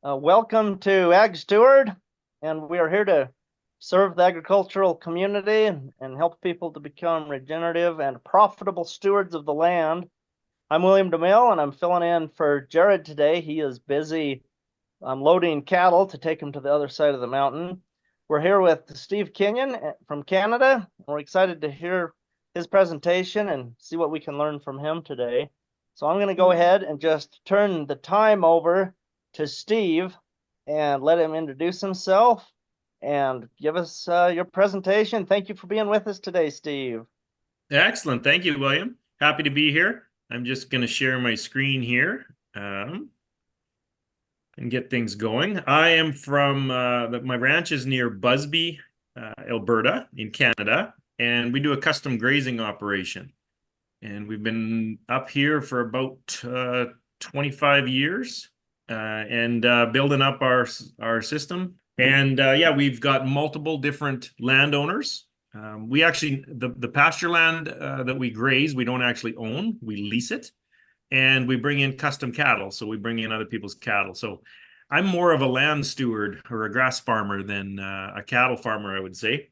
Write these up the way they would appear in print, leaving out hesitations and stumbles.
Welcome to Ag Steward, and we are here to serve the agricultural community and help people to become regenerative and profitable stewards of the land. I'm William DeMille, and I'm filling in for Jared today. He is busy loading cattle to take them to the other side of the mountain. We're here with Steve Kenyon from Canada. We're excited to hear his presentation and see what we can learn from him today. So I'm going to go ahead and just turn the time over to Steve and let him introduce himself and give us your presentation. Thank you for being with us today, Steve. Excellent. Thank you, William. Happy to be here. I'm just going to share my screen here and get things going. I am from, my ranch is near Busby, Alberta in Canada, and we do a custom grazing operation. And we've been up here for about 25 years and building up our system. And yeah, we've got multiple different landowners. We actually, the pasture land that we graze, we don't actually own, we lease it. And we bring in custom cattle. So we bring in other people's cattle. So I'm more of a land steward or a grass farmer than a cattle farmer, I would say.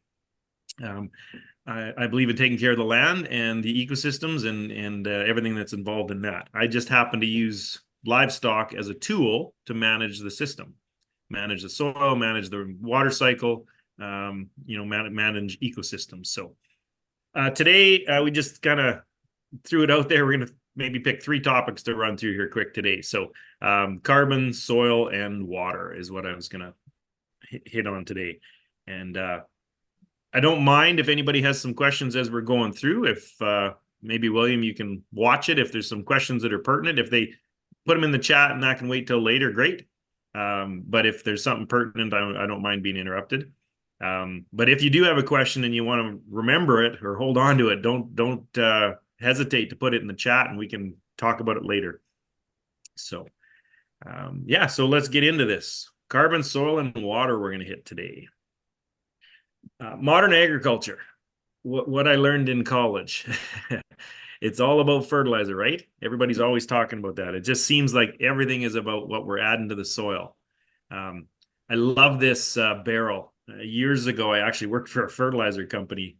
I believe in taking care of the land and the ecosystems and everything that's involved in that. I just happen to use livestock as a tool to manage the system, manage the soil, manage the water cycle, manage ecosystems. So today we just kind of threw it out there. We're going to maybe pick 3 topics to run through here quick today. So carbon, soil, and water is what I was going to hit on today. And I don't mind if anybody has some questions as we're going through. If maybe, William, you can watch it. If there's some questions that are pertinent, if they put them in the chat and I can wait till later, great. But if there's something pertinent, I don't mind being interrupted. But if you do have a question and you want to remember it or hold on to it, don't hesitate to put it in the chat and we can talk about it later. So yeah, so let's get into this. Carbon, soil, and water we're going to hit today. Modern agriculture, what I learned in college. It's all about fertilizer, right? Everybody's always talking about that. It just seems like everything is about what we're adding to the soil. I love this barrel. Years ago, I actually worked for a fertilizer company,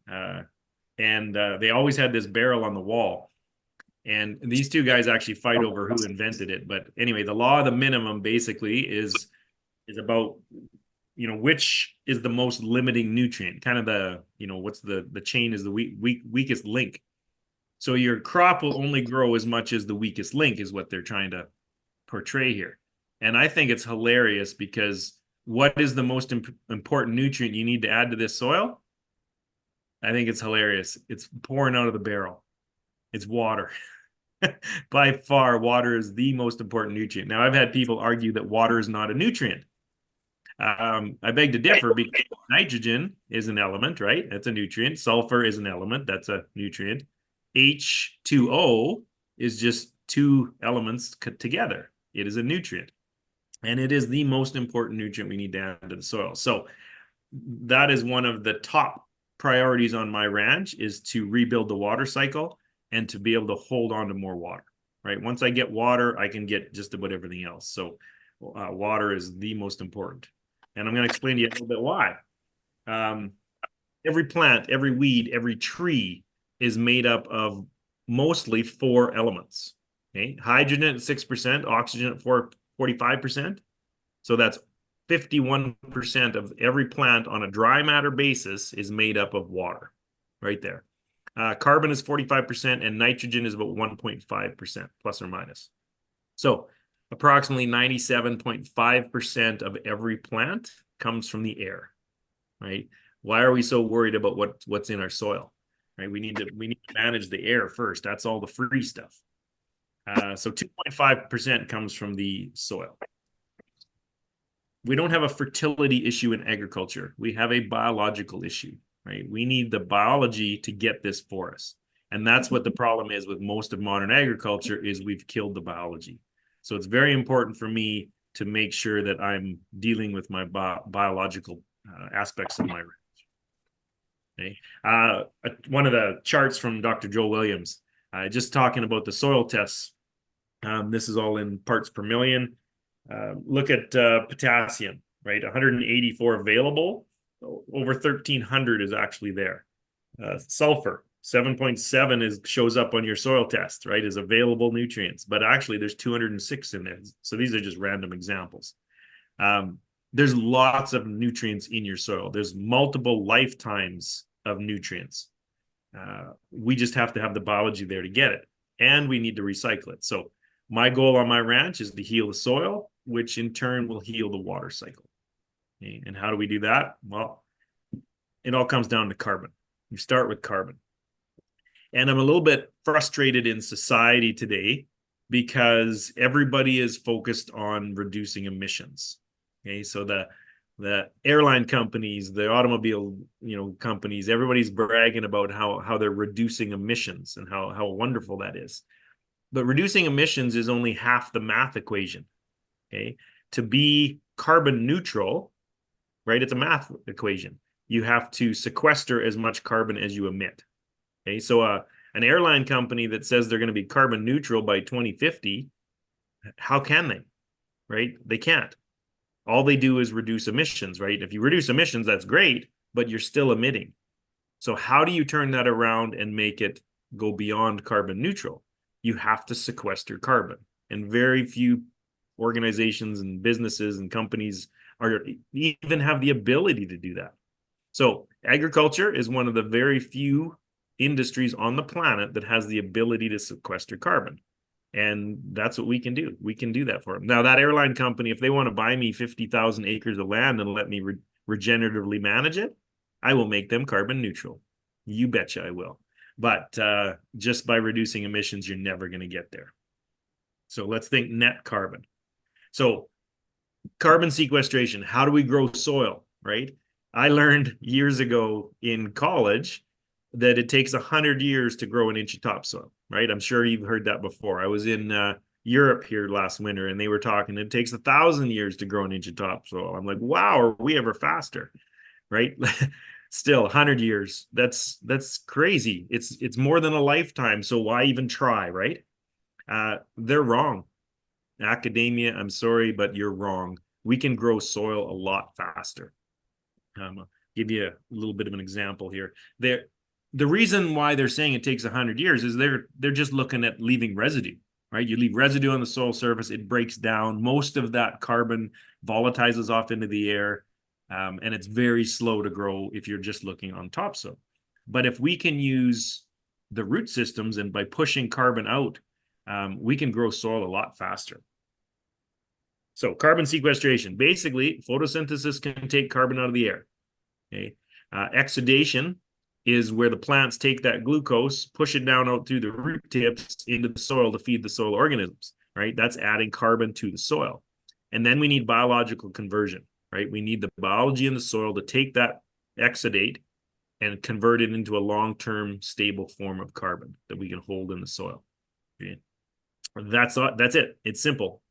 and they always had this barrel on the wall. And these 2 guys actually fight over who invented it. But anyway, the law of the minimum basically is about which is the most limiting nutrient, kind of the what's the chain is the weakest link. So your crop will only grow as much as the weakest link is what they're trying to portray here. And I think it's hilarious because what is the most important nutrient you need to add to this soil? I think it's hilarious. It's pouring out of the barrel. It's water. By far, water is the most important nutrient. Now, I've had people argue that water is not a nutrient. I beg to differ because nitrogen is an element, right? That's a nutrient. Sulfur is an element. That's a nutrient. H2O is just 2 elements together. It is a nutrient. And it is the most important nutrient we need to add to the soil. So that is one of the top priorities on my ranch is to rebuild the water cycle and to be able to hold on to more water, right? Once I get water, I can get just about everything else. So water is the most important. And I'm going to explain to you a little bit why. Every plant, every weed, every tree is made up of mostly 4 elements. Okay, hydrogen at 6%, oxygen at 45%. So that's 51% of every plant on a dry matter basis is made up of water, right there. Carbon is 45% and nitrogen is about 1.5% plus or minus. So approximately 97.5% of every plant comes from the air, right? Why are we so worried about what's in our soil, right? We need to manage the air first. That's all the free stuff. So 2.5% comes from the soil. We don't have a fertility issue in agriculture. We have a biological issue, right? We need the biology to get this for us. And that's what the problem is with most of modern agriculture is we've killed the biology. So it's very important for me to make sure that I'm dealing with my biological aspects of my ranch. Okay. One of the charts from Dr. Joe Williams, just talking about the soil tests. This is all in parts per million. Look at potassium, right? 184 available. Over 1,300 is actually there. Sulfur, 7.7 shows up on your soil test, right? Is available nutrients, but actually there's 206 in there. So these are just random examples. There's lots of nutrients in your soil. There's multiple lifetimes of nutrients. We just have to have the biology there to get it, and we need to recycle it. So my goal on my ranch is to heal the soil, which in turn will heal the water cycle. Okay? And how do we do that? Well, it all comes down to carbon. You start with carbon. And I'm a little bit frustrated in society today because everybody is focused on reducing emissions. Okay, so the airline companies, the automobile, companies, everybody's bragging about how they're reducing emissions and how wonderful that is. But reducing emissions is only half the math equation. Okay, to be carbon neutral, right? It's a math equation. You have to sequester as much carbon as you emit. Okay, so an airline company that says they're going to be carbon neutral by 2050, how can they? Right? They can't. All they do is reduce emissions, right? If you reduce emissions, that's great, but you're still emitting. So how do you turn that around and make it go beyond carbon neutral? You have to sequester carbon. And very few organizations and businesses and companies even have the ability to do that. So agriculture is one of the very few industries on the planet that has the ability to sequester carbon. And that's what we can do. We can do that for them. Now, that airline company, if they want to buy me 50,000 acres of land and let me regeneratively manage it, I will make them carbon neutral. You betcha I will. But just by reducing emissions, you're never going to get there. So let's think net carbon. So carbon sequestration, how do we grow soil, right? I learned years ago in college that it takes 100 years to grow an inch of topsoil, right? I'm sure you've heard that before. I was in Europe here last winter, and they were talking, it takes 1,000 years to grow an inch of topsoil. I'm like, wow, are we ever faster, right? Still 100 years. That's crazy. It's more than a lifetime. So why even try, right? They're wrong. Academia, I'm sorry, but you're wrong. We can grow soil a lot faster. I'll give you a little bit of an example here. The reason why they're saying it takes 100 years is they're just looking at leaving residue, right? You leave residue on the soil surface, it breaks down. Most of that carbon volatilizes off into the air, and it's very slow to grow if you're just looking on topsoil. But if we can use the root systems and by pushing carbon out, we can grow soil a lot faster. So carbon sequestration, basically photosynthesis can take carbon out of the air. Okay, exudation is where the plants take that glucose, push it down out through the root tips into the soil to feed the soil organisms, right? That's adding carbon to the soil. And then we need biological conversion, right? We need the biology in the soil to take that exudate and convert it into a long-term stable form of carbon that we can hold in the soil. Okay? That's it. It's simple,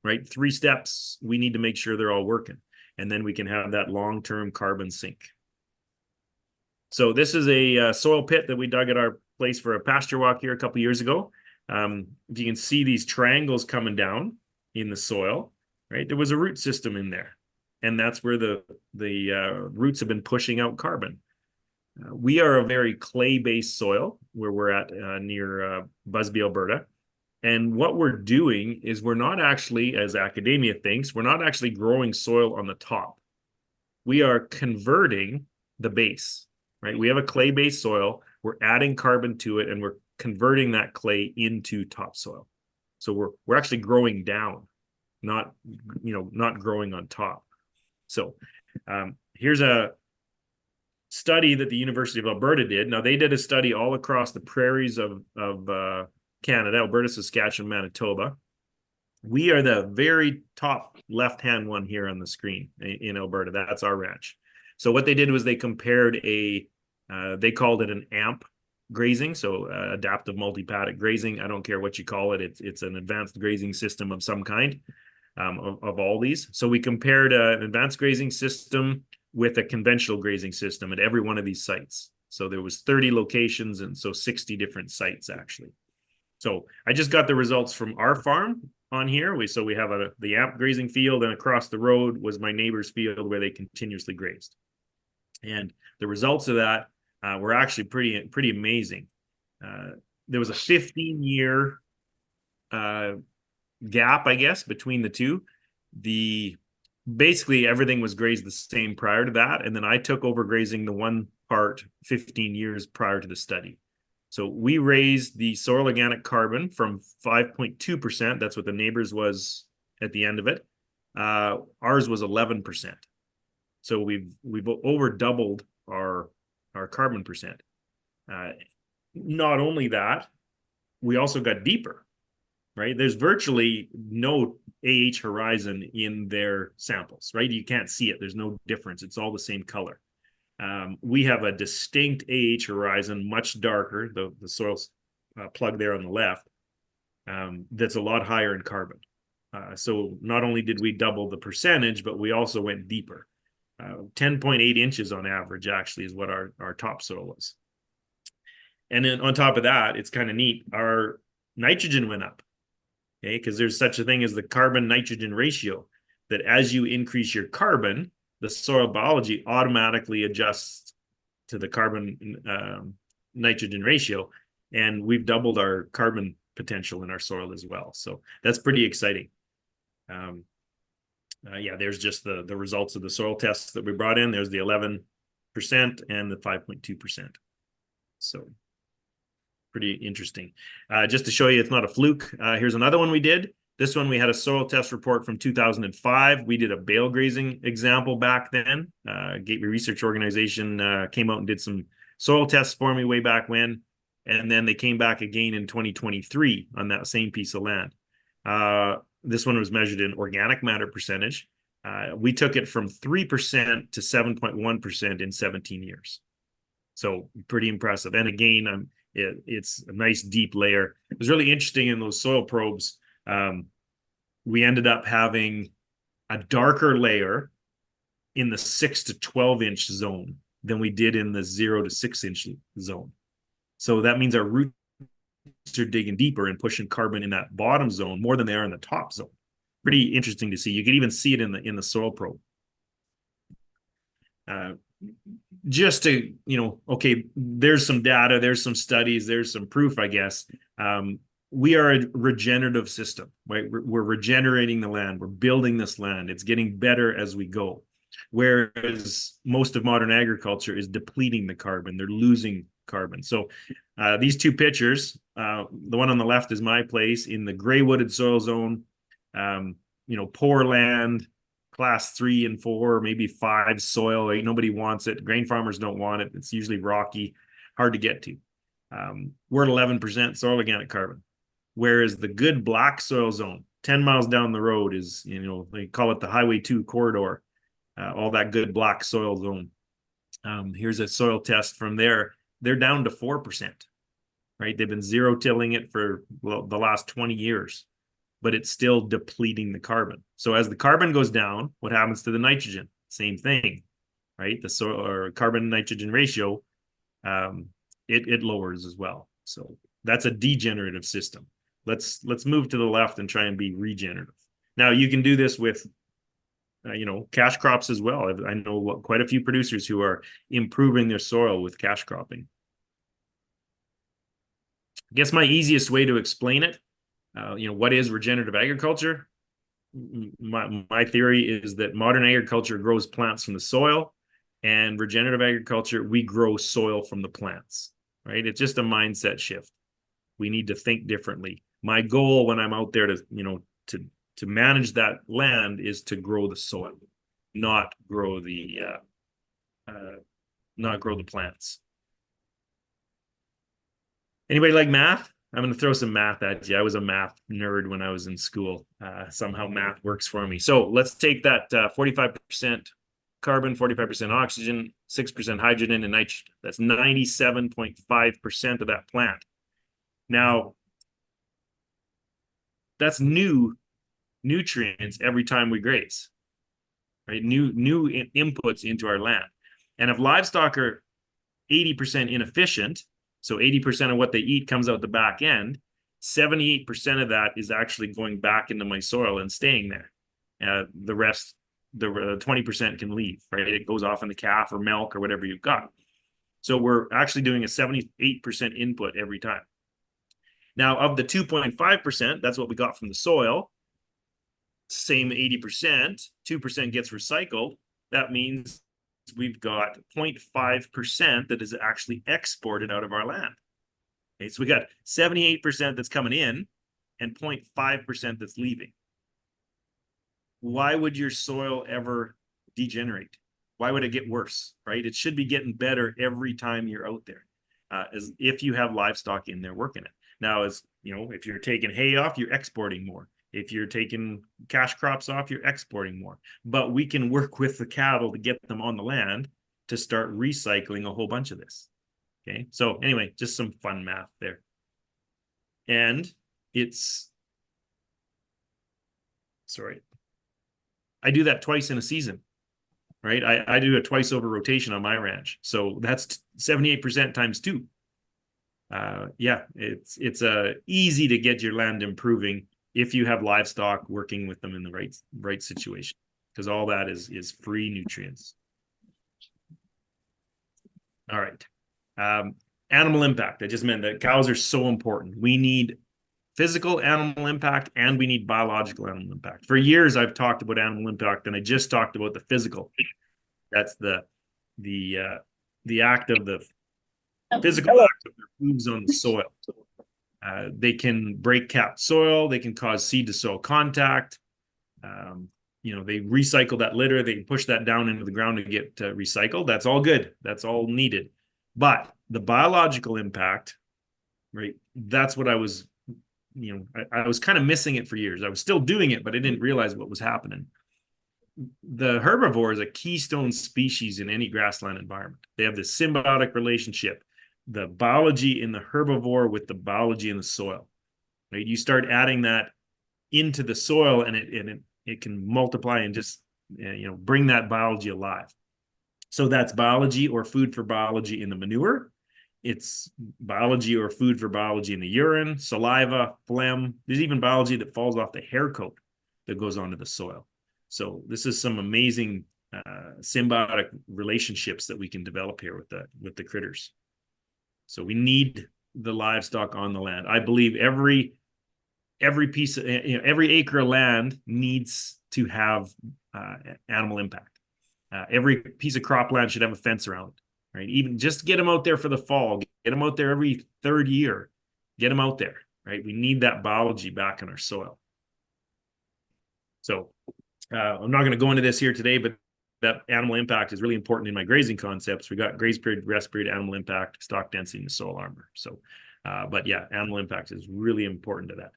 right? 3 steps. We need to make sure they're all working. And then we can have that long-term carbon sink. So this is a soil pit that we dug at our place for a pasture walk here a couple years ago. If you can see these triangles coming down in the soil, right? There was a root system in there. And that's where the roots have been pushing out carbon. We are a very clay-based soil where we're at near Busby, Alberta. And what we're doing is we're not actually, as academia thinks, we're not actually growing soil on the top. We are converting the base, right? We have a clay-based soil. We're adding carbon to it, and we're converting that clay into topsoil. So we're actually growing down, not growing on top. So here's a study that the University of Alberta did. Now, they did a study all across the prairies of Canada, Alberta, Saskatchewan, Manitoba. We are the very top left-hand one here on the screen in Alberta. That's our ranch. So what they did was they compared they called it an AMP grazing, so adaptive multi-paddock grazing. I don't care what you call it. It's an advanced grazing system of some kind of all these. So we compared an advanced grazing system with a conventional grazing system at every one of these sites. So there was 30 locations and so 60 different sites actually. So I just got the results from our farm on here. We have the AMP grazing field, and across the road was my neighbor's field where they continuously grazed. And the results of that were actually pretty amazing. There was a 15-year gap, I guess, between the two. Basically everything was grazed the same prior to that, and then I took over grazing the one part 15 years prior to the study. So we raised the soil organic carbon from 5.2%. That's what the neighbors was at the end of it. Ours was 11%. So we've over doubled our carbon percent. Not only that, we also got deeper, right? There's virtually no AH horizon in their samples, right? You can't see it. There's no difference. It's all the same color. We have a distinct AH horizon, much darker, the soil plug there on the left, that's a lot higher in carbon. So not only did we double the percentage, but we also went deeper. 10.8 inches on average actually is what our topsoil was. And then on top of that, it's kind of neat, our nitrogen went up, okay? Because there's such a thing as the carbon nitrogen ratio, that as you increase your carbon, the soil biology automatically adjusts to the carbon nitrogen ratio, and we've doubled our carbon potential in our soil as well. So that's pretty exciting. Yeah, there's just the results of the soil tests that we brought in. There's the 11% and the 5.2%. So pretty interesting. Just to show you it's not a fluke, here's another one we did. This one, we had a soil test report from 2005. We did a bale grazing example back then. Gateway Research Organization came out and did some soil tests for me way back when. And then they came back again in 2023 on that same piece of land. This one was measured in organic matter percentage. We took it from 3% to 7.1% in 17 years. So pretty impressive. And again, it's a nice deep layer. It was really interesting in those soil probes. We ended up having a darker layer in the 6 to 12 inch zone than we did in the 0 to 6 inch zone. So that means our roots are digging deeper and pushing carbon in that bottom zone more than they are in the top zone. Pretty interesting to see. You can even see it in the soil probe. Just to, okay, there's some data, there's some studies, there's some proof, I guess. We are a regenerative system, right? We're regenerating the land. We're building this land. It's getting better as we go. Whereas most of modern agriculture is depleting the carbon. They're losing carbon. So these two pictures, the one on the left is my place in the gray wooded soil zone, poor land, class 3 and 4, maybe 5 soil. Like, nobody wants it. Grain farmers don't want it. It's usually rocky, hard to get to. We're at 11% soil organic carbon. Whereas the good black soil zone, 10 miles down the road is, they call it the Highway 2 corridor, all that good black soil zone. Here's a soil test from there. They're down to 4%, right? They've been zero tilling it for the last 20 years, but it's still depleting the carbon. So as the carbon goes down, what happens to the nitrogen? Same thing, right? The soil or carbon nitrogen ratio, it lowers as well. So that's a degenerative system. Let's move to the left and try and be regenerative. Now you can do this with cash crops as well. I know quite a few producers who are improving their soil with cash cropping. I guess my easiest way to explain it, what is regenerative agriculture? My theory is that modern agriculture grows plants from the soil, and regenerative agriculture, we grow soil from the plants, right? It's just a mindset shift. We need to think differently. My goal when I'm out there to manage that land is to grow the soil, not grow the plants. Anybody like math? I'm going to throw some math at you. I was a math nerd when I was in school. Somehow math works for me. So let's take that 45% carbon, 45% oxygen, 6% hydrogen, and nitrogen. That's 97.5% of that plant. Now, that's new nutrients every time we graze, right? New inputs into our land. And if livestock are 80% inefficient, so 80% of what they eat comes out the back end, 78% of that is actually going back into my soil and staying there. The rest, the 20% can leave, right? It goes off in the calf or milk or whatever you've got. So we're actually doing a 78% input every time. Now, of the 2.5%, that's what we got from the soil. Same 80%, 2% gets recycled. That means we've got 0.5% that is actually exported out of our land. Okay, so we got 78% that's coming in and 0.5% that's leaving. Why would your soil ever degenerate? Why would it get worse, right? It should be getting better every time you're out there, as if you have livestock in there working it. Now, as you know, if you're taking hay off, you're exporting more. If you're taking cash crops off, you're exporting more. But we can work with the cattle to get them on the land to start recycling a whole bunch of this. Okay, so anyway, just some fun math there. And it's, sorry, I do that twice in a season, right? I do a twice over rotation on my ranch. So that's 78% times 2. Yeah, it's easy to get your land improving if you have livestock working with them in the right situation, because all that is free nutrients. All right. Animal impact. I just meant that cows are so important. We need physical animal impact and we need biological animal impact. For years, I've talked about animal impact, and I just talked about the physical. That's the act of the physical act of their hooves on the soil. They can break capped soil. They can cause seed to soil contact. You know, they recycle that litter. They can push that down into the ground to get recycled. That's all good. That's all needed. But the biological impact, right? That's what I was, you know, I was kind of missing it for years. I was still doing it, but I didn't realize what was happening. The herbivore is a keystone species in any grassland environment. They have this symbiotic relationship, the biology in the herbivore with the biology in the soil. Right? You start adding that into the soil, and it can multiply and just, you know, bring that biology alive. So that's biology or food for biology in the manure. It's biology or food for biology in the urine, saliva, phlegm. There's even biology that falls off the hair coat that goes onto the soil. So this is some amazing symbiotic relationships that we can develop here with the critters. So we need the livestock on the land. I believe every piece of, you know, every acre of land needs to have animal impact. Every piece of cropland should have a fence around it, right? Even just get them out there for the fall. Get them out there every third year. Get them out there, right? We need that biology back in our soil. So I'm not going to go into this here today, but that animal impact is really important in my grazing concepts. We got graze period, rest period, animal impact, stock density, and soil armor. So, but yeah, animal impact is really important to that.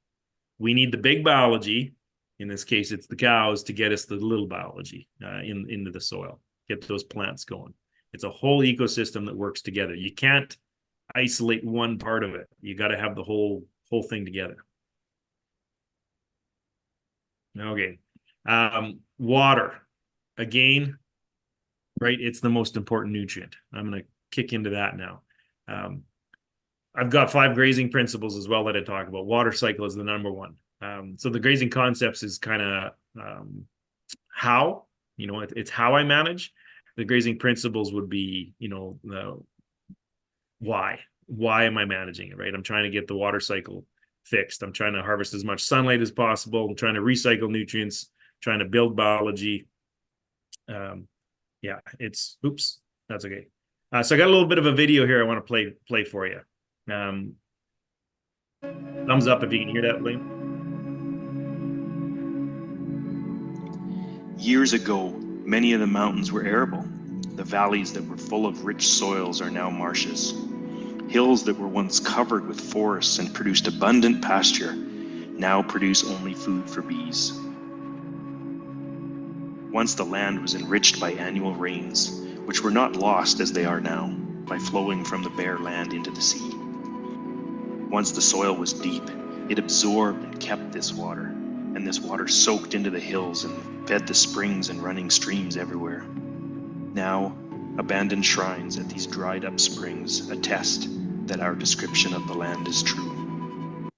We need the big biology. In this case, it's the cows to get us the little biology into the soil, get those plants going. It's a whole ecosystem that works together. You can't isolate one part of it. You got to have the whole thing together. Okay. Water, again, right? It's the most important nutrient. I'm going to kick into that now. I've got 5 grazing principles as well that I talk about. Water cycle is the number one. So the grazing concepts is kind of how, you know, it's how I manage. The grazing principles would be, you know, the why. Why am I managing it, right? I'm trying to get the water cycle fixed. I'm trying to harvest as much sunlight as possible. I'm trying to recycle nutrients, trying to build biology. Yeah, it's, oops, that's okay. So I got a little bit of a video here I want to play for you. Thumbs up if you can hear that, William. Years ago, many of the mountains were arable. The valleys that were full of rich soils are now marshes. Hills that were once covered with forests and produced abundant pasture now produce only food for bees. Once the land was enriched by annual rains, which were not lost as they are now, by flowing from the bare land into the sea. Once the soil was deep, it absorbed and kept this water, and this water soaked into the hills and fed the springs and running streams everywhere. Now, abandoned shrines at these dried up springs attest that our description of the land is true.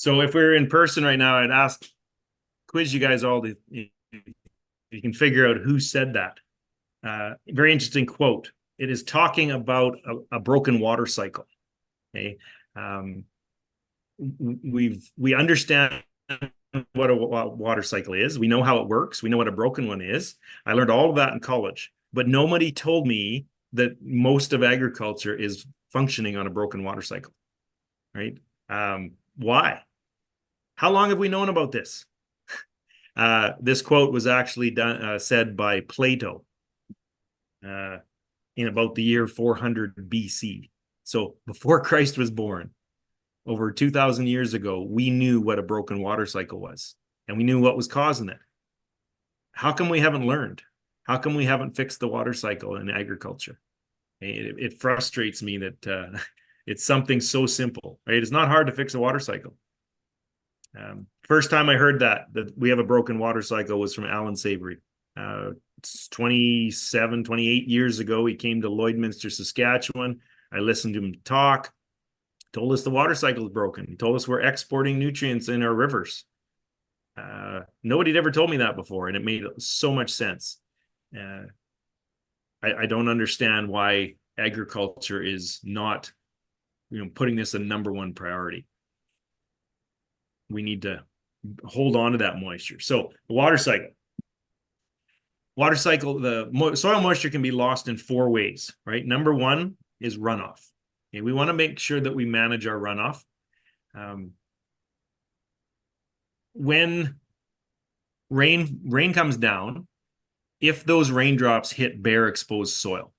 So if we're in person right now, I'd quiz you guys all to, if you can figure out who said that. Very interesting quote. It is talking about a broken water cycle. Okay. We understand what a water cycle is. We know how it works. We know what a broken one is. I learned all of that in college, but nobody told me that most of agriculture is functioning on a broken water cycle, right? Why? How long have we known about this? This quote was actually said by Plato in about the year 400 BC. So before Christ was born, over 2,000 years ago, we knew what a broken water cycle was, and we knew what was causing it. How come we haven't learned? How come we haven't fixed the water cycle in agriculture? It frustrates me that it's something so simple, right? It's not hard to fix a water cycle. First time I heard that we have a broken water cycle was from Alan Savory. 27, 28 years ago, he came to Lloydminster, Saskatchewan. I listened to him talk. Told us the water cycle is broken. He told us we're exporting nutrients in our rivers. Nobody had ever told me that before, and it made so much sense. I don't understand why agriculture is not, putting this a #1 priority. We need to hold on to that moisture. So the water cycle. The soil moisture can be lost in 4 ways, right? #1 is runoff. Okay, we want to make sure that we manage our runoff. When rain comes down, if those raindrops hit bare exposed soil,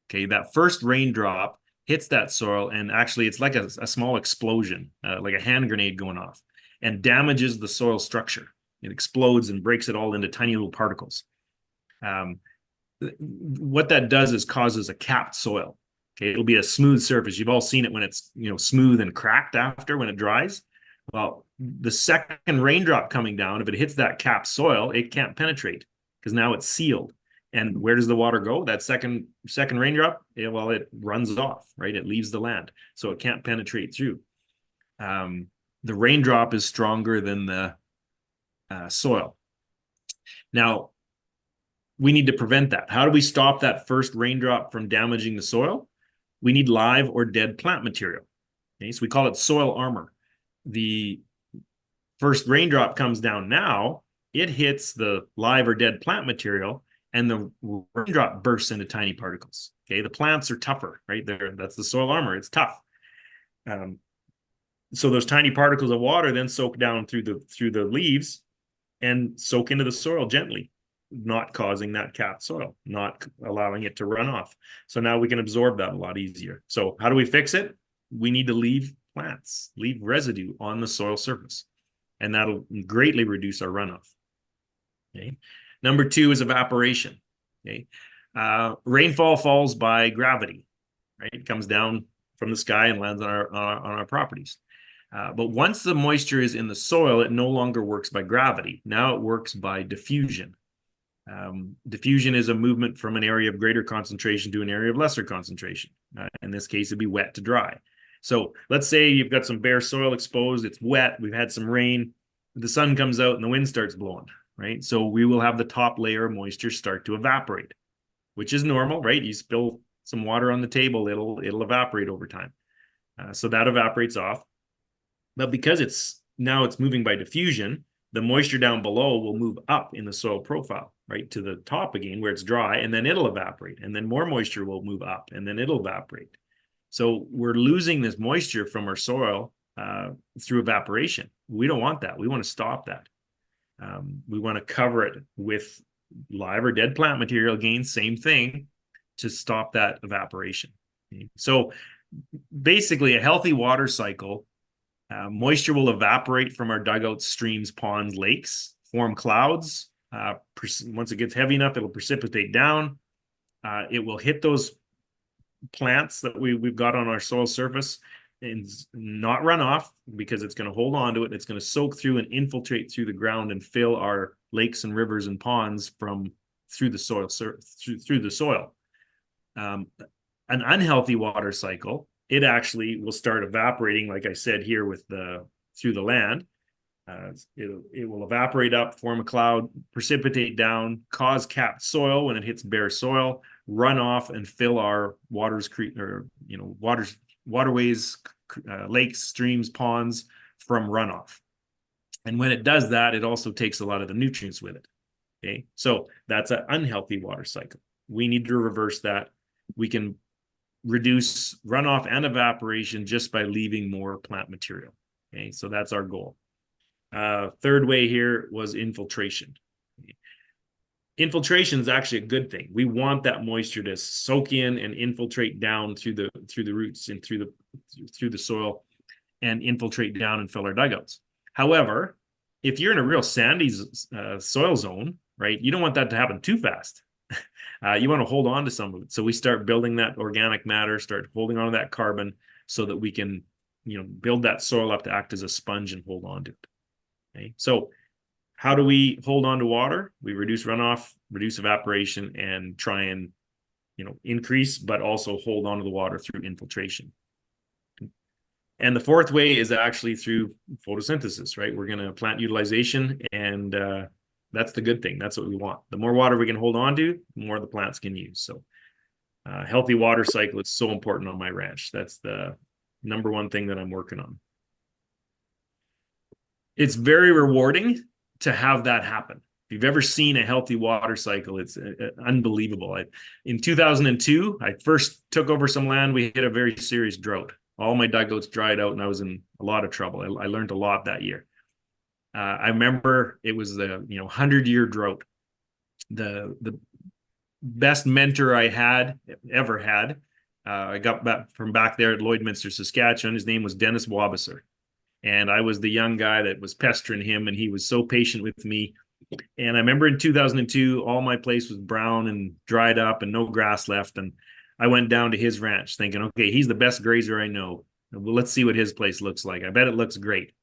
okay, that first raindrop hits that soil, and actually it's like a small explosion, like a hand grenade going off, and damages the soil structure. It explodes and breaks it all into tiny little particles. What that does is causes a capped soil. Okay, it'll be a smooth surface. You've all seen it when it's smooth and cracked after when it dries. Well, the second raindrop coming down, if it hits that capped soil, it can't penetrate because now it's sealed. And where does the water go? That second raindrop, it runs off, right? It leaves the land, so it can't penetrate through. The raindrop is stronger than the soil. Now, we need to prevent that. How do we stop that first raindrop from damaging the soil? We need live or dead plant material. Okay, so we call it soil armor. The first raindrop comes down now, it hits the live or dead plant material, and the raindrop bursts into tiny particles. Okay, the plants are tougher, right? That's the soil armor. It's tough. So those tiny particles of water then soak down through the leaves and soak into the soil gently, not causing that capped soil, not allowing it to run off. So now we can absorb that a lot easier. So how do we fix it? We need to leave residue on the soil surface, and that'll greatly reduce our runoff. Okay. #2 is evaporation. Okay. Rainfall falls by gravity, right? It comes down from the sky and lands on our properties. But once the moisture is in the soil, it no longer works by gravity. Now it works by diffusion. Diffusion is a movement from an area of greater concentration to an area of lesser concentration. In this case, it'd be wet to dry. So let's say you've got some bare soil exposed, it's wet, we've had some rain, the sun comes out and the wind starts blowing, right? So we will have the top layer of moisture start to evaporate, which is normal, right? You spill some water on the table, it'll evaporate over time. So that evaporates off. But because it's moving by diffusion, the moisture down below will move up in the soil profile, right, to the top again where it's dry, and then it'll evaporate, and then more moisture will move up, and then it'll evaporate. So we're losing this moisture from our soil through evaporation. We don't want that. We want to stop that. We want to cover it with live or dead plant material, again, same thing, to stop that evaporation. Okay? So basically, a healthy water cycle, moisture will evaporate from our dugouts, streams, ponds, lakes, form clouds. Once it gets heavy enough, it'll precipitate down. It will hit those plants that we've got on our soil surface and not run off, because it's going to hold on to it. It's going to soak through and infiltrate through the ground and fill our lakes and rivers and ponds through the soil. Through the soil. An unhealthy water cycle, it actually will start evaporating, like I said here, through the land. It will evaporate up, form a cloud, precipitate down, cause capped soil when it hits bare soil, run off and fill our waterways, lakes, streams, ponds from runoff. And when it does that, it also takes a lot of the nutrients with it. Okay, so that's an unhealthy water cycle. We need to reverse that. We can reduce runoff and evaporation just by leaving more plant material. Okay, so that's our goal. Third way here was infiltration. Infiltration is actually a good thing. We want that moisture to soak in and infiltrate down through the roots and through the soil and infiltrate down and fill our dugouts. However, if you're in a real sandy soil zone, right, you don't want that to happen too fast. You want to hold on to some of it. So we start building that organic matter, start holding on to that carbon so that we can, build that soil up to act as a sponge and hold on to it. Okay, so how do we hold on to water? We reduce runoff, reduce evaporation, and try and, increase, but also hold on to the water through infiltration. And the fourth way is actually through photosynthesis, right? We're going to plant utilization, and that's the good thing. That's what we want. The more water we can hold on to, the more the plants can use. So healthy water cycle is so important on my ranch. That's the number one thing that I'm working on. It's very rewarding to have that happen. If you've ever seen a healthy water cycle, it's unbelievable. In 2002, I first took over some land. We hit a very serious drought. All my dugouts dried out and I was in a lot of trouble. I learned a lot that year. I remember it was the 100-year drought. The best mentor I ever had. I got back from back there at Lloydminster, Saskatchewan. His name was Dennis Wabasser. And I was the young guy that was pestering him, and he was so patient with me. And I remember in 2002, all my place was brown and dried up and no grass left. And I went down to his ranch thinking, okay, he's the best grazer I know. Well, let's see what his place looks like. I bet it looks great.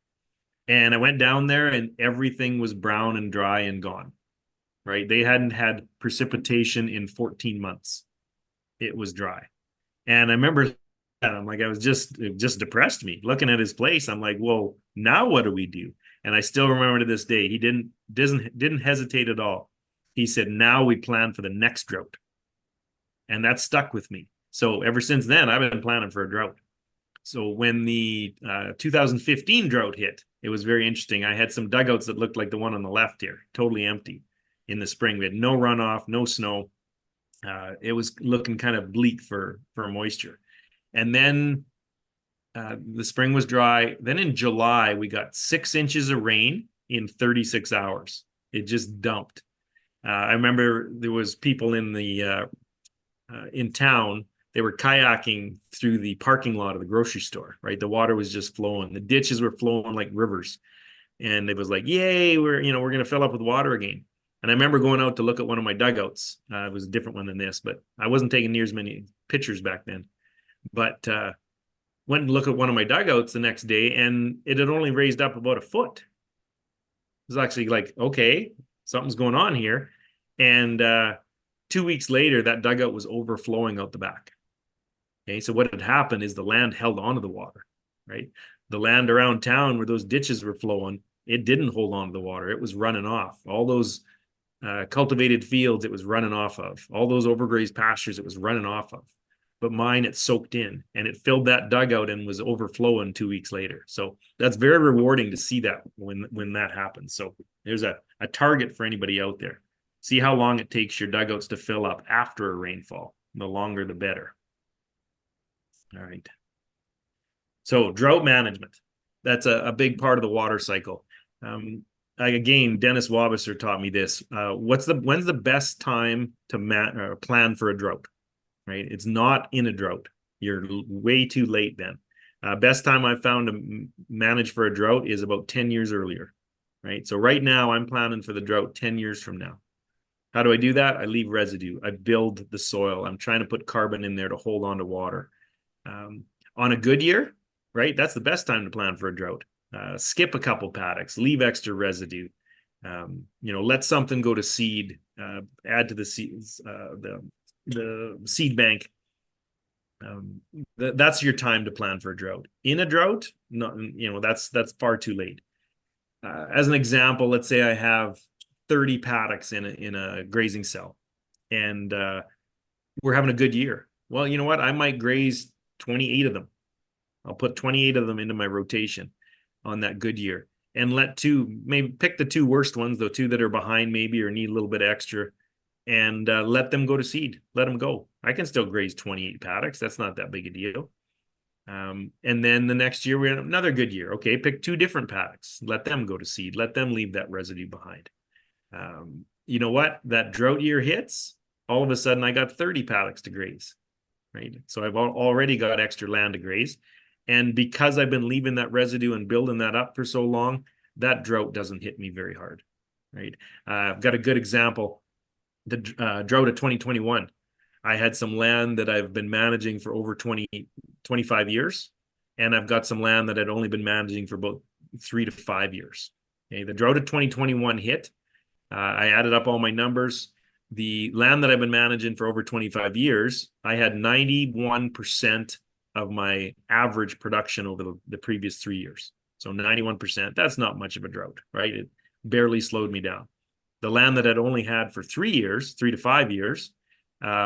And I went down there and everything was brown and dry and gone, right? They hadn't had precipitation in 14 months. It was dry. And I remember I'm like, it just depressed me looking at his place. I'm like, well, now what do we do? And I still remember to this day, he didn't hesitate at all. He said, now we plan for the next drought. And that stuck with me. So ever since then, I've been planning for a drought. So when the 2015 drought hit, it was very interesting. I had some dugouts that looked like the one on the left here, totally empty in the spring. We had no runoff, no snow. It was looking kind of bleak for moisture. And then the spring was dry. Then in July, we got 6 inches of rain in 36 hours. It just dumped. I remember there was people in town. They were kayaking through the parking lot of the grocery store, right? The water was just flowing. The ditches were flowing like rivers. And it was like, yay, we're going to fill up with water again. And I remember going out to look at one of my dugouts. It was a different one than this, but I wasn't taking near as many pictures back then. But went and looked at one of my dugouts the next day, and it had only raised up about a foot. It was actually like, okay, something's going on here. And 2 weeks later, that dugout was overflowing out the back. Okay, so what had happened is the land held onto the water, right? The land around town where those ditches were flowing, it didn't hold on to the water. It was running off. All those cultivated fields, it was running off of. All those overgrazed pastures, it was running off of. But mine, it soaked in and it filled that dugout and was overflowing 2 weeks later. So that's very rewarding to see that when that happens. So there's a target for anybody out there. See how long it takes your dugouts to fill up after a rainfall. The longer, the better. All right. So drought management. That's a big part of the water cycle. Again, Dennis Wabasser taught me this. When's the best time to plan for a drought? Right? It's not in a drought. You're way too late then. Best time I've found to manage for a drought is about 10 years earlier, right? So right now I'm planning for the drought 10 years from now. How do I do that? I leave residue. I build the soil. I'm trying to put carbon in there to hold on to water. On a good year, right? That's the best time to plan for a drought. Skip a couple paddocks, leave extra residue. Let something go to seed, add to the seeds, the seed bank. That's your time to plan for a drought. In a drought, no, that's far too late. As an example, let's say I have 30 paddocks in a grazing cell, and we're having a good year. Well, you know what? I might graze 28 of them. I'll put 28 of them into my rotation on that good year, and maybe pick the two worst ones, the two that are behind maybe or need a little bit extra, and let them go to seed. Let them go. I can still graze 28 paddocks. That's not that big a deal. And then the next year we have another good year. Okay, pick two different paddocks. Let them go to seed. Let them leave that residue behind. You know what? That drought year hits. All of a sudden, I got 30 paddocks to graze. Right. So I've already got extra land to graze. And because I've been leaving that residue and building that up for so long, that drought doesn't hit me very hard. Right. I've got a good example. The drought of 2021. I had some land that I've been managing for over 25 years. And I've got some land that I'd only been managing for about 3 to 5 years. Okay. The drought of 2021 hit. I added up all my numbers. The land that I've been managing for over 25 years, I had 91% of my average production over the previous 3 years. So 91%, that's not much of a drought, right? It barely slowed me down. The land that I'd only had for 3 years, 3 to 5 years,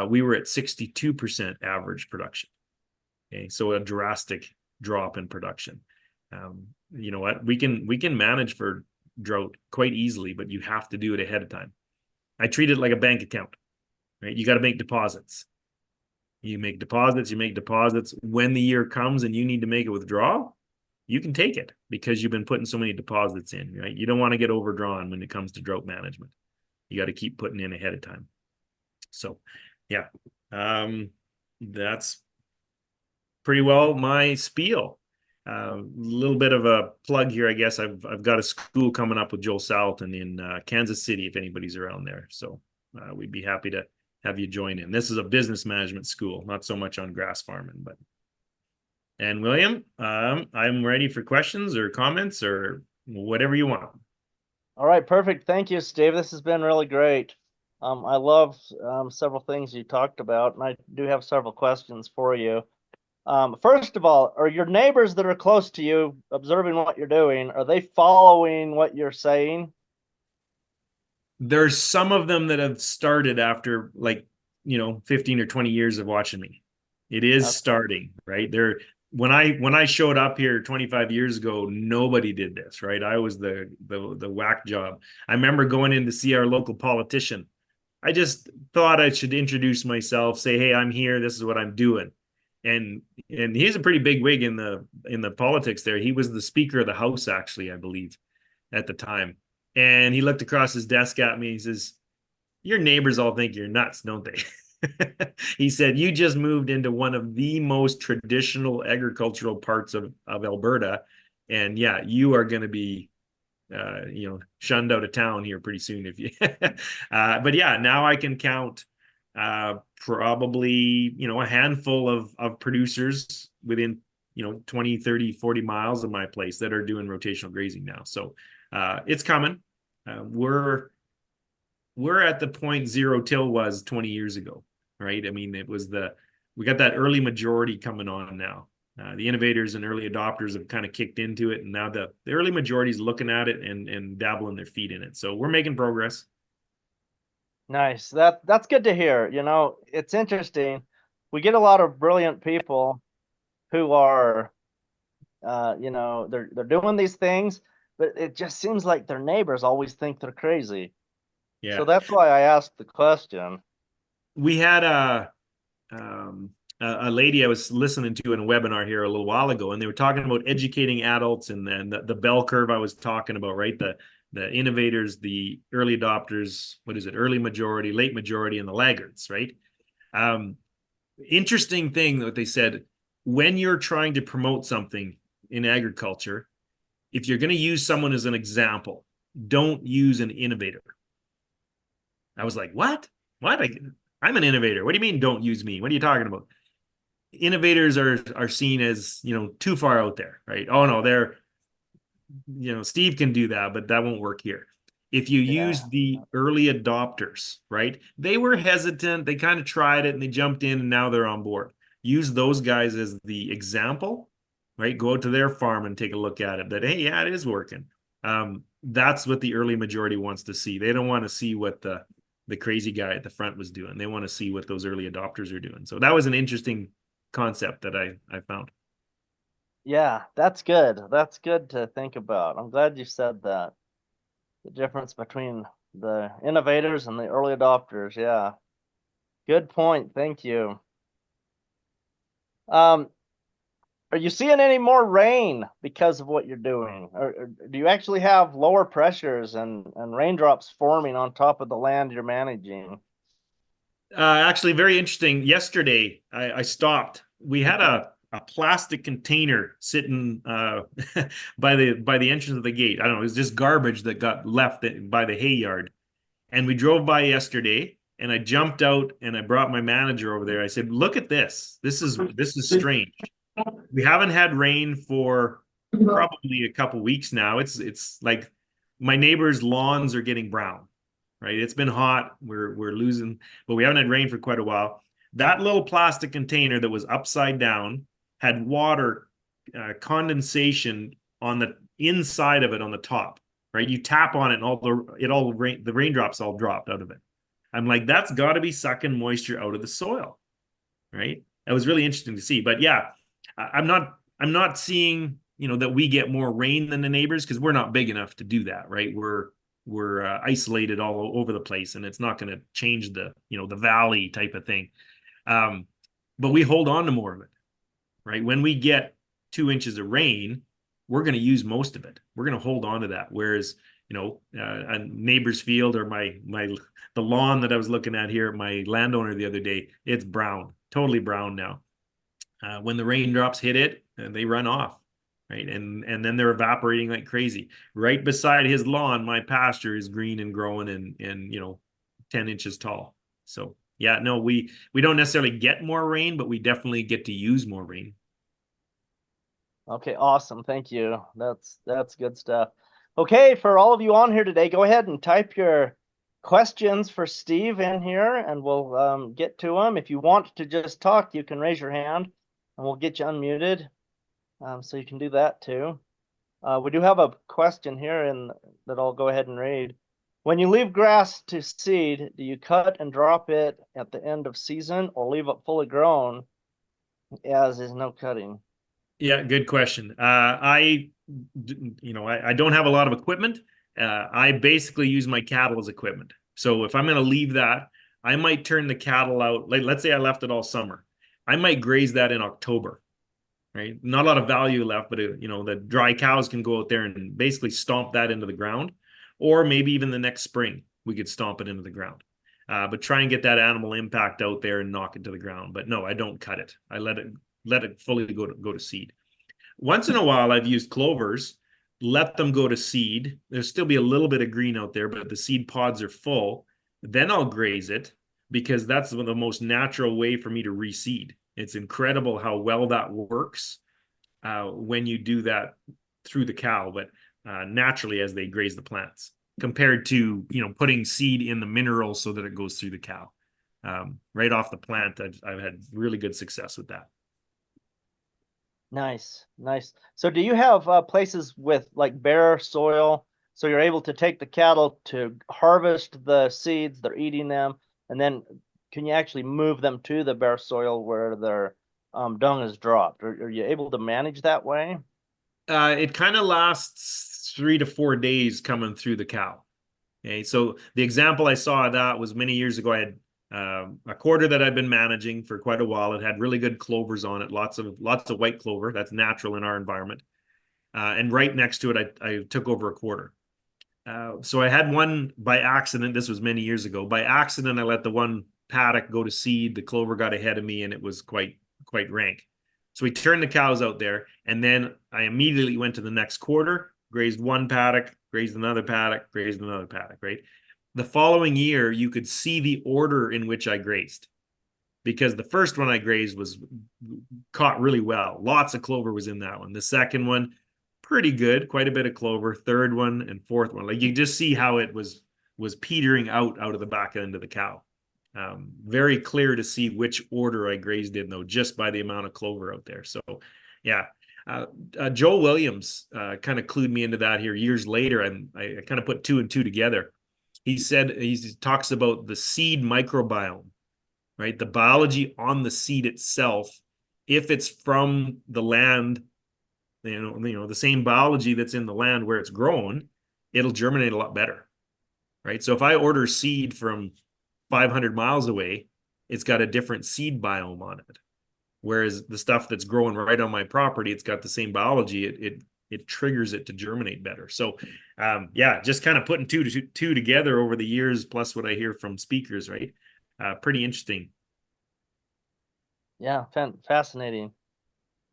we were at 62% average production. Okay, so a drastic drop in production. You know what? We can manage for drought quite easily, but you have to do it ahead of time. I treat it like a bank account, right? You got to make deposits. You make deposits. When the year comes and you need to make a withdrawal, you can take it because you've been putting so many deposits in, right? You don't want to get overdrawn when it comes to drought management. You got to keep putting in ahead of time. So, yeah, that's pretty well my spiel. A little bit of a plug here, I guess. I've got a school coming up with Joel Salton in Kansas City, if anybody's around there. So we'd be happy to have you join in. This is a business management school, not so much on grass farming. But and William, I'm ready for questions or comments or whatever you want. All right, perfect. Thank you, Steve. This has been really great. I love several things you talked about, and I do have several questions for you. First of all, are your neighbors that are close to you observing what you're doing? Are they following what you're saying? There's some of them that have started after 15 or 20 years of watching me. It is starting, right? When I showed up here 25 years ago, nobody did this, right? I was the whack job. I remember going in to see our local politician. I just thought I should introduce myself, say, hey, I'm here, this is what I'm doing. And he's a pretty big wig in the politics there. He was the Speaker of the House, actually, I believe, at the time. And he looked across his desk at me. He says, your neighbors all think you're nuts, don't they? He said, you just moved into one of the most traditional agricultural parts of Alberta. And yeah, you are going to be, shunned out of town here pretty soon if you, but yeah, now I can count probably, a handful of producers within, 20, 30, 40 miles of my place that are doing rotational grazing now. So it's coming. We're at the point zero till was 20 years ago, right? I mean, we got that early majority coming on now. The innovators and early adopters have kind of kicked into it, and now the early majority is looking at it and dabbling their feet in it. So we're making progress. Nice. That's good to hear. It's interesting. We get a lot of brilliant people who are, they're doing these things, but it just seems like their neighbors always think they're crazy. Yeah. So that's why I asked the question. We had a lady I was listening to in a webinar here a little while ago, and they were talking about educating adults and then the bell curve I was talking about, right? The innovators, the early adopters, early majority, late majority, and the laggards, right? Interesting thing that they said, when you're trying to promote something in agriculture, if you're going to use someone as an example, don't use an innovator. I was like, what? I'm an innovator. What do you mean don't use me? What are you talking about? Innovators are seen as, too far out there, right? Oh no, they're, Steve can do that, but that won't work here. If you use the early adopters, right? They were hesitant. They kind of tried it and they jumped in and now they're on board. use those guys as the example, right? Go out to their farm and take a look at it. That, hey, yeah, it is working. That's what the early majority wants to see. They don't want to see what the crazy guy at the front was doing. They want to see what those early adopters are doing. So that was an interesting concept that I found. Yeah, that's good. That's good to think about. I'm glad you said that. The difference between the innovators and the early adopters. Yeah. Good point. Thank you. Are you seeing any more rain because of what you're doing? Or do you actually have lower pressures and raindrops forming on top of the land you're managing? Actually, very interesting. Yesterday, I stopped. We had a plastic container sitting by the entrance of the gate. I don't know, it was just garbage that got left by the hay yard. And we drove by yesterday, and I jumped out and I brought my manager over there. I said, "Look at this. This is strange. We haven't had rain for probably a couple weeks now. It's like my neighbors' lawns are getting brown, right? It's been hot. We're losing, but we haven't had rain for quite a while. That little plastic container that was upside down had water condensation on the inside of it on the top, right? You tap on it and the raindrops all dropped out of it. I'm like, that's got to be sucking moisture out of the soil, right? That was really interesting to see. But yeah, I'm not seeing, that we get more rain than the neighbors, because we're not big enough to do that, right? We're isolated all over the place, and it's not going to change the valley type of thing. But we hold on to more of it, right? When we get 2 inches of rain, we're going to use most of it. We're going to hold on to that. Whereas, a neighbor's field or the lawn that I was looking at here, my landowner the other day, it's brown, totally brown now. When the raindrops hit it, they run off, right? And then they're evaporating like crazy. Right beside his lawn, my pasture is green and growing and 10 inches tall. So yeah, no, we don't necessarily get more rain, but we definitely get to use more rain. Okay, awesome. Thank you. That's good stuff. Okay, for all of you on here today, go ahead and type your questions for Steve in here, and we'll get to them. If you want to just talk, you can raise your hand, and we'll get you unmuted. So you can do that too. We do have a question here that I'll go ahead and read. When you leave grass to seed, do you cut and drop it at the end of season or leave it fully grown as is no cutting? Yeah, good question. I don't have a lot of equipment. I basically use my cattle as equipment. So if I'm going to leave that, I might turn the cattle out. Like, let's say I left it all summer. I might graze that in October, right? Not a lot of value left, but the dry cows can go out there and basically stomp that into the ground, or maybe even the next spring we could stomp it into the ground. But try and get that animal impact out there and knock it to the ground. But no, I don't cut it. I let it fully go to seed. Once in a while, I've used clovers, let them go to seed. There'll still be a little bit of green out there, but the seed pods are full. Then I'll graze it, because that's the most natural way for me to reseed. It's incredible how well that works when you do that through the cow, but naturally as they graze the plants, compared to putting seed in the mineral so that it goes through the cow. Right off the plant, I've had really good success with that. Nice. So do you have places with like bare soil, so you're able to take the cattle to harvest the seeds, they're eating them, and then can you actually move them to the bare soil where their dung is dropped? Are you able to manage that way? It kind of lasts 3 to 4 days coming through the cow. Okay, so the example I saw of that was many years ago. I had a quarter that I'd been managing for quite a while. It had really good clovers on it, lots of white clover. That's natural in our environment. And right next to it, I took over a quarter. So I had one by accident. This was many years ago. By accident, I let the one paddock go to seed. The clover got ahead of me, and it was quite rank. So we turned the cows out there, and then I immediately went to the next quarter, grazed one paddock, grazed another paddock, grazed another paddock, right? The following year, you could see the order in which I grazed, because the first one I grazed was caught really well. Lots of clover was in that one. The second one, pretty good, quite a bit of clover. Third one and fourth one, like you just see how it was petering out of the back end of the cow. Very clear to see which order I grazed in, though, just by the amount of clover out there. So, yeah. Joe Williams kind of clued me into that here years later, and I kind of put 2 and 2 together. He said, he talks about the seed microbiome, right? The biology on the seed itself, if it's from the land, the same biology that's in the land where it's grown, it'll germinate a lot better, right? So if I order seed from 500 miles away, it's got a different seed biome on it. Whereas the stuff that's growing right on my property, it's got the same biology. It triggers it to germinate better. So, yeah, just kind of putting two together over the years, plus what I hear from speakers, right? Pretty interesting. Yeah, fascinating.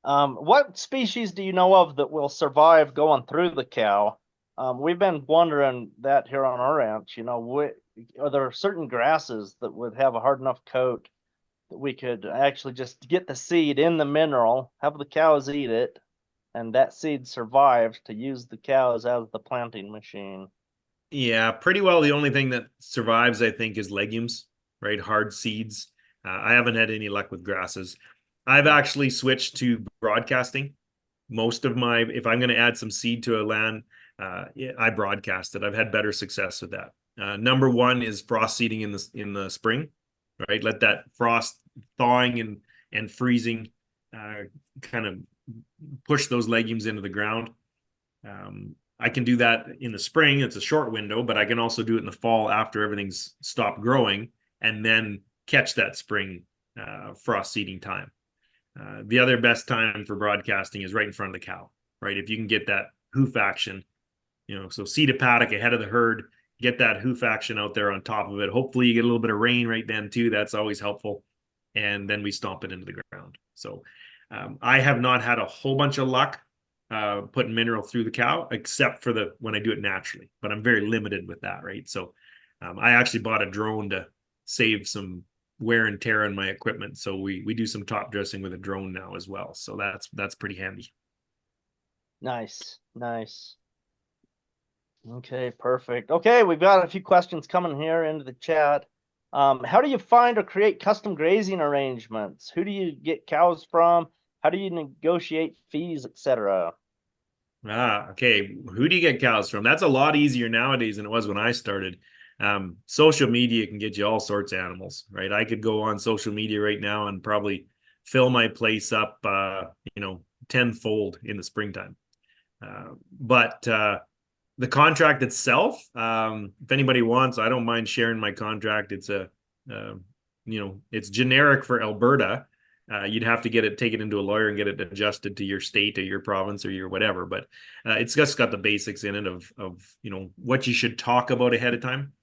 What species do you know of that will survive going through the cow? We've been wondering that here on our ranch. Are there certain grasses that would have a hard enough coat that we could actually just get the seed in the mineral, have the cows eat it, and that seed survives to use the cows as the planting machine? Yeah, pretty well. The only thing that survives, I think, is legumes, right? Hard seeds. I haven't had any luck with grasses. I've actually switched to broadcasting. Most of if I'm going to add some seed to a land, I broadcast it. I've had better success with that. Number one is frost seeding in the spring, right? Let that frost thawing and freezing kind of push those legumes into the ground. I can do that in the spring. It's a short window, but I can also do it in the fall after everything's stopped growing, and then catch that spring frost seeding time. The other best time for broadcasting is right in front of the cow, right? If you can get that hoof action, so seed a paddock ahead of the herd, get that hoof action out there on top of it. Hopefully you get a little bit of rain right then too. That's always helpful. And then we stomp it into the ground. So I have not had a whole bunch of luck putting mineral through the cow, except for when I do it naturally, but I'm very limited with that, right? So I actually bought a drone to save some wear and tear on my equipment. So we do some top dressing with a drone now as well. So that's pretty handy. Nice. Okay, perfect. Okay, we've got a few questions coming here into the chat. How do you find or create custom grazing arrangements? Who do you get cows from? How do you negotiate fees, etc.? Okay. Who do you get cows from? That's a lot easier nowadays than it was when I started. Social media can get you all sorts of animals, right? I could go on social media right now and probably fill my place up, tenfold in the springtime. But the contract itself, if anybody wants, I don't mind sharing my contract. It's it's generic for Alberta. You'd have to take it into a lawyer and get it adjusted to your state or your province or your whatever. But it's just got the basics in it of what you should talk about ahead of time.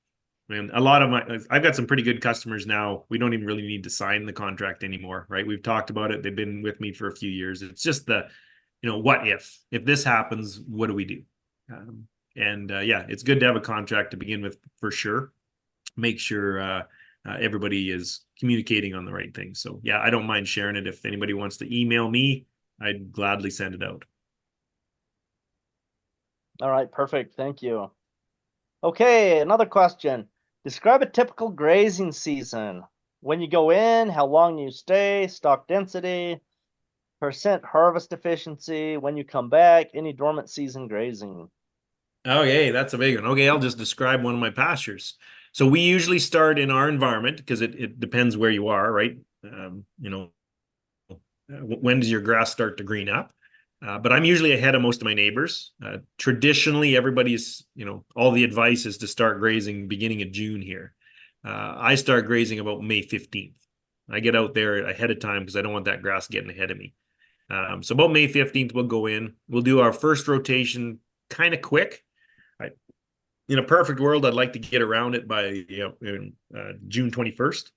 And I've got some pretty good customers now. We don't even really need to sign the contract anymore, right? We've talked about it. They've been with me for a few years. It's just what if this happens, what do we do? Yeah, it's good to have a contract to begin with for sure. Make sure everybody is communicating on the right thing. So yeah, I don't mind sharing it. If anybody wants to email me, I'd gladly send it out. All right, perfect. Thank you. Okay, another question. Describe a typical grazing season. When you go in, how long you stay, stock density, percent harvest efficiency, when you come back, any dormant season grazing. Okay, that's a big one. Okay, I'll just describe one of my pastures. So we usually start in our environment because it depends where you are, right? When does your grass start to green up? But I'm usually ahead of most of my neighbors. Traditionally, everybody's, all the advice is to start grazing beginning of June here. I start grazing about May 15th. I get out there ahead of time because I don't want that grass getting ahead of me. So about May 15th, we'll go in. We'll do our first rotation kind of quick. In a perfect world, I'd like to get around it by June 21st.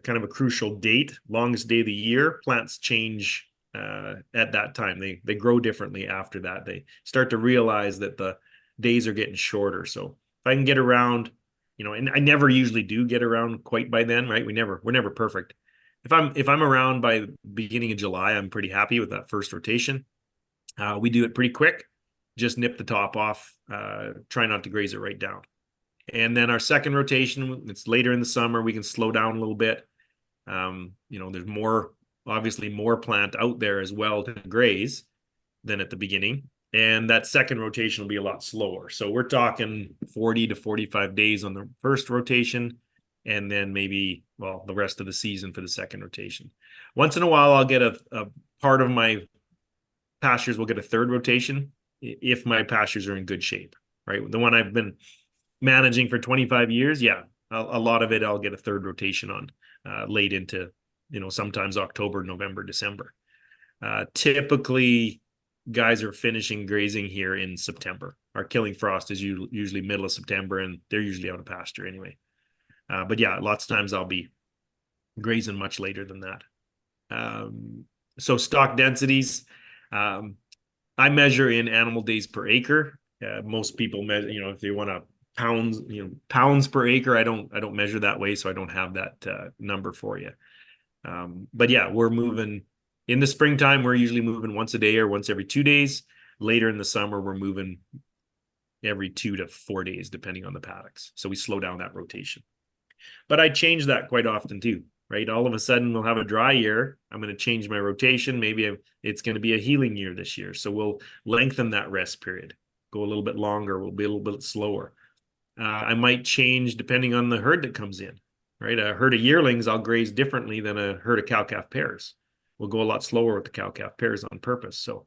Kind of a crucial date, longest day of the year. Plants change at that time. They grow differently after that. They start to realize that the days are getting shorter. So if I can get around, and I never usually do get around quite by then, right? We're never perfect. If I'm around by the beginning of July, I'm pretty happy with that first rotation. We do it pretty quick. Just nip the top off. Try not to graze it right down. And then our second rotation, it's later in the summer, we can slow down a little bit. There's obviously more plant out there as well to graze than at the beginning. And that second rotation will be a lot slower. So we're talking 40 to 45 days on the first rotation, and then maybe, the rest of the season for the second rotation. Once in a while, I'll get a part of my pastures will get a third rotation if my pastures are in good shape, right? The one I've been managing for 25 years, a lot of it I'll get a third rotation on late into, sometimes October, November, December. Typically, guys are finishing grazing here in September. Our killing frost is usually middle of September, and they're usually out of pasture anyway. But lots of times I'll be grazing much later than that. So stock densities, I measure in animal days per acre. Most people measure, if they want to pounds per acre. I don't measure that way, so I don't have that number for you. But we're moving in the springtime. We're usually moving once a day or once every 2 days. Later in the summer, we're moving every 2 to 4 days, depending on the paddocks. So we slow down that rotation. But I change that quite often too, right? All of a sudden we'll have a dry year. I'm going to change my rotation. Maybe it's going to be a healing year this year. So we'll lengthen that rest period, go a little bit longer. We'll be a little bit slower. I might change depending on the herd that comes in, right? A herd of yearlings, I'll graze differently than a herd of cow-calf pairs. We'll go a lot slower with the cow-calf pairs on purpose. So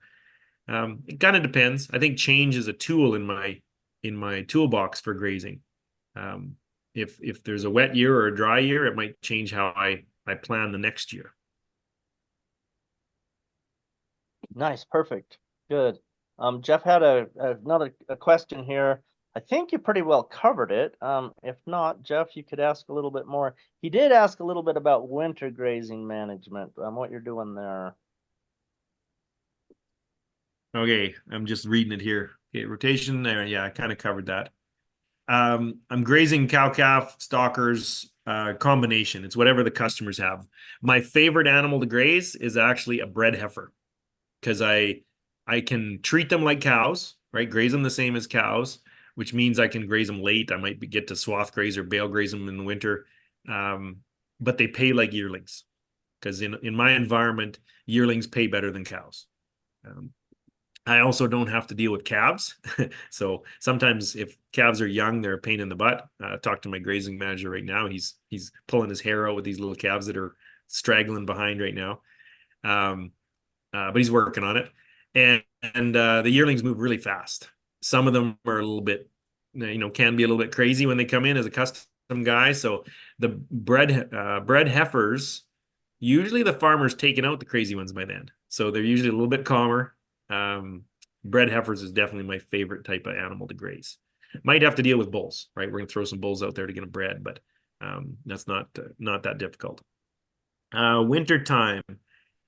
it kind of depends. I think change is a tool in my toolbox for grazing. If there's a wet year or a dry year, it might change how I plan the next year. Nice, perfect, good. Jeff had another question here. I think you pretty well covered it. If not, Jeff, you could ask a little bit more. He did ask a little bit about winter grazing management, what you're doing there. Okay, I'm just reading it here. Okay, rotation there. Yeah, I kind of covered that. I'm grazing cow-calf, stalkers, combination. It's whatever the customers have. My favorite animal to graze is actually a bred heifer, because I can treat them like cows, right? Graze them the same as cows, which means I can graze them late. I might get to swath graze or bale graze them in the winter. But they pay like yearlings, because in my environment, yearlings pay better than cows. I also don't have to deal with calves. So sometimes if calves are young, they're a pain in the butt. Talk to my grazing manager right now. He's pulling his hair out with these little calves that are straggling behind right now. But he's working on it. And the yearlings move really fast. Some of them are a little bit, can be a little bit crazy when they come in as a custom guy. So the bred heifers, usually the farmer's taking out the crazy ones by then. So they're usually a little bit calmer. Bred heifers is definitely my favorite type of animal to graze. Might have to deal with bulls, right? We're going to throw some bulls out there to get them bred, but that's not that difficult. Winter time,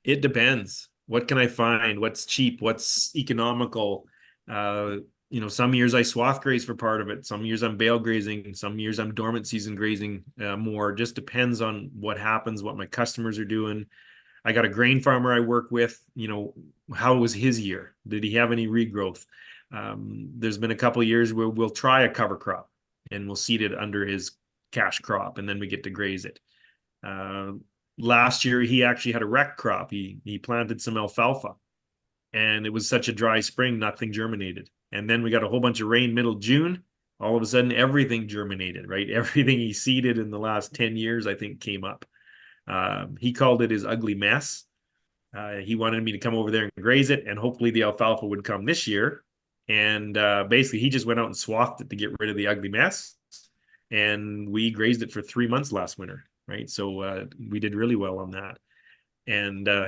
it depends. What can I find? What's cheap? What's economical? Some years I swath graze for part of it. Some years I'm bale grazing. Some years I'm dormant season grazing more. Just depends on what happens, what my customers are doing. I got a grain farmer I work with. How was his year? Did he have any regrowth? There's been a couple of years where we'll try a cover crop and we'll seed it under his cash crop, and then we get to graze it. Last year, he actually had a wreck crop. He planted some alfalfa, and it was such a dry spring, nothing germinated. And then we got a whole bunch of rain middle June. All of a sudden, everything germinated, right? Everything he seeded in the last 10 years, I think, came up. He called it his ugly mess. He wanted me to come over there and graze it, and hopefully the alfalfa would come this year. And basically, he just went out and swathed it to get rid of the ugly mess. And we grazed it for 3 months last winter, right? So we did really well on that. And I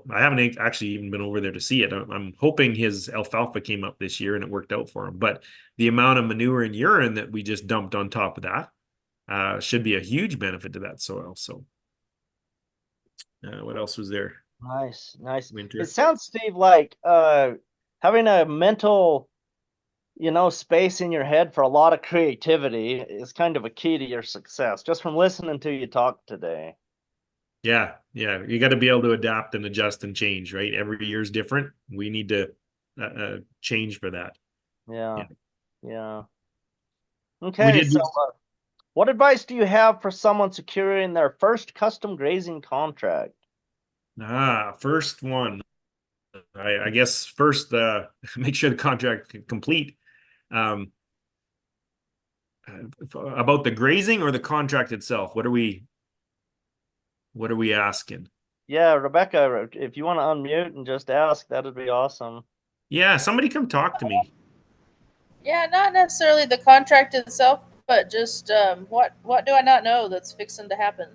haven't actually even been over there to see it. I'm hoping his alfalfa came up this year and it worked out for him. But the amount of manure and urine that we just dumped on top of that should be a huge benefit to that soil. So what else was there? Nice. Winter. It sounds, Steve, like having a mental, space in your head for a lot of creativity is kind of a key to your success, just from listening to you talk today. Yeah. You got to be able to adapt and adjust and change, right? Every year is different. We need to change for that. Yeah. Okay, did. so what advice do you have for someone securing their first custom grazing contract? First one. I guess first, make sure the contract complete. Um, about the grazing or the contract itself? What are we asking? Yeah, Rebecca, if you want to unmute and just ask, that'd be awesome. Yeah, somebody come talk to me. Yeah, not necessarily the contract itself, but just what do I not know that's fixing to happen?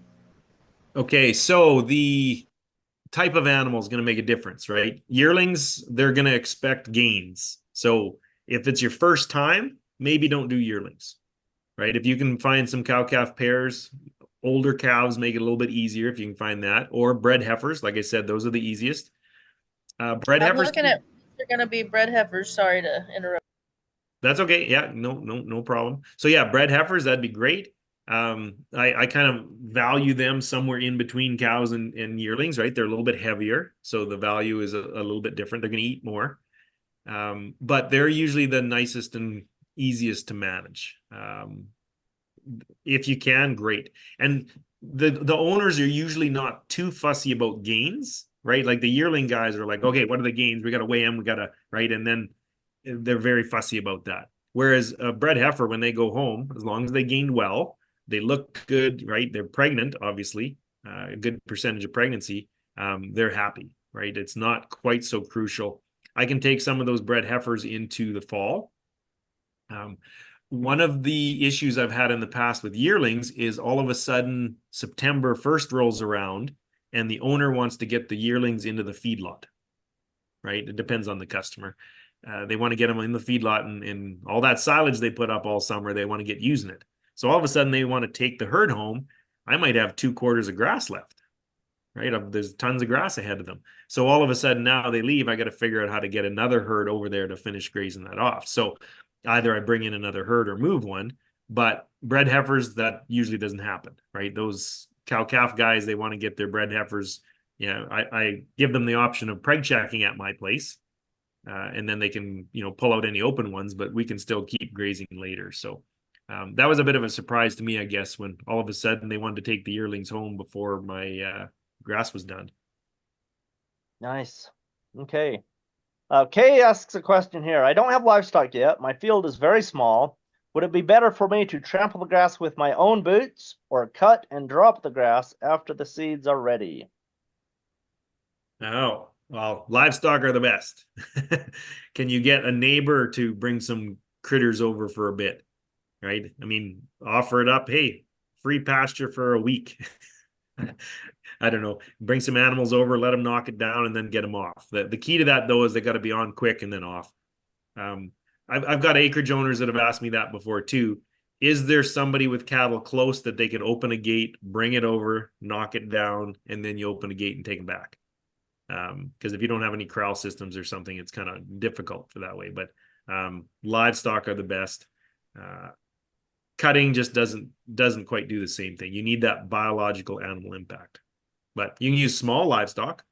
Okay, so the type of animal is going to make a difference, right? Yearlings, they're going to expect gains. So if it's your first time, maybe don't do yearlings, right? If you can find some cow-calf pairs, older calves make it a little bit easier if you can find that, or bred heifers. Like I said, those are the easiest. Bred I'm heifers. looking at they're going to be bred heifers. Sorry to interrupt. That's okay. Yeah, no problem. So yeah, bred heifers, that'd be great. I kind of value them somewhere in between cows and yearlings, right? They're a little bit heavier, so the value is a little bit different. They're going to eat more, but they're usually the nicest and easiest to manage. If you can, great. And the owners are usually not too fussy about gains, right? Like the yearling guys are like, okay, what are the gains? We got to weigh them. We got to, right? And then they're very fussy about that. Whereas a bred heifer, when they go home, as long as they gained well, they look good, right? They're pregnant, obviously, a good percentage of pregnancy. They're happy, right? It's not quite so crucial. I can take some of those bred heifers into the fall. One of the issues I've had in the past with yearlings is all of a sudden September 1st rolls around and the owner wants to get the yearlings into the feedlot, right? It depends on the customer. They want to get them in the feedlot and all that silage they put up all summer, they want to get using it. So all of a sudden they want to take the herd home. I might have 2 quarters of grass left, right? There's tons of grass ahead of them. So all of a sudden now they leave, I got to figure out how to get another herd over there to finish grazing that off. So either I bring in another herd or move one, but bred heifers, that usually doesn't happen, right? Those cow-calf guys, they want to get their bred heifers. I give them the option of preg checking at my place. And then they can, pull out any open ones, but we can still keep grazing later. So that was a bit of a surprise to me, I guess, when all of a sudden they wanted to take the yearlings home before my grass was done. Nice. Okay. Kay asks a question here. I don't have livestock yet. My field is very small. Would it be better for me to trample the grass with my own boots or cut and drop the grass after the seeds are ready? Oh, well, livestock are the best. Can you get a neighbor to bring some critters over for a bit, right? I mean, offer it up. Hey, free pasture for a week. I don't know. Bring some animals over, let them knock it down, and then get them off. The key to that, though, is they got to be on quick and then off. I've got acreage owners that have asked me that before, too. Is there somebody with cattle close that they can open a gate, bring it over, knock it down, and then you open a gate and take them back? Because if you don't have any corral systems or something, it's kind of difficult for that way. But livestock are the best. Cutting just doesn't quite do the same thing. You need that biological animal impact. But you can use small livestock,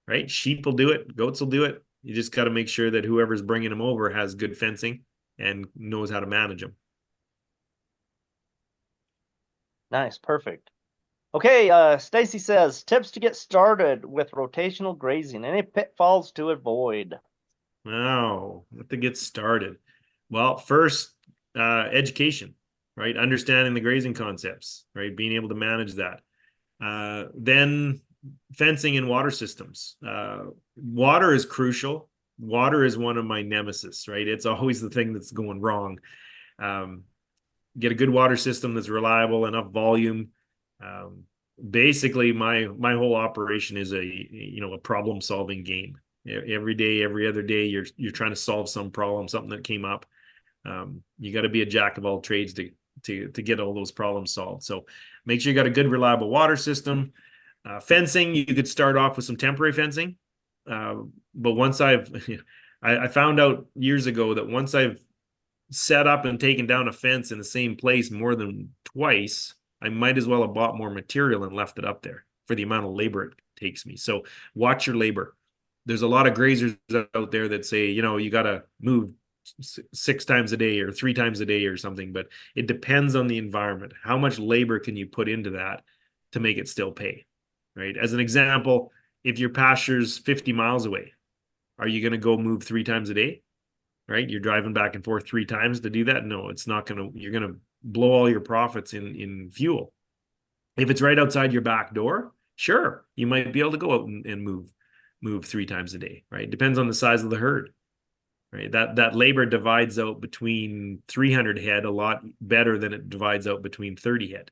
right? Sheep will do it. Goats will do it. You just got to make sure that whoever's bringing them over has good fencing and knows how to manage them. Nice. Perfect. Okay. Stacy says, tips to get started with rotational grazing. Any pitfalls to avoid? Oh, what to get started? Well, first, education, right? Understanding the grazing concepts, right? Being able to manage that. Then fencing and water systems. Water is crucial. Water is one of my nemesis, right? It's always the thing that's going wrong. Get a good water system that's reliable, enough volume. Basically, my whole operation is a problem solving game. Every day, every other day, you're trying to solve some problem, something that came up. You got to be a jack of all trades to get all those problems solved. So make sure you got a good, reliable water system. Fencing, you could start off with some temporary fencing. But once I found out years ago that once I've set up and taken down a fence in the same place more than twice, I might as well have bought more material and left it up there for the amount of labor it takes me. So watch your labor. There's a lot of grazers out there that say, you got to move 6 times a day or 3 times a day or something, but it depends on the environment. How much labor can you put into that to make it still pay, right? As an example, if your pasture's 50 miles away, are you going to go move 3 times a day, right? You're driving back and forth 3 times to do that? No, it's not going to, you're going to blow all your profits in fuel. If it's right outside your back door, sure, you might be able to go out and move 3 times a day, right? Depends on the size of the herd, right? That labor divides out between 300 head a lot better than it divides out between 30 head,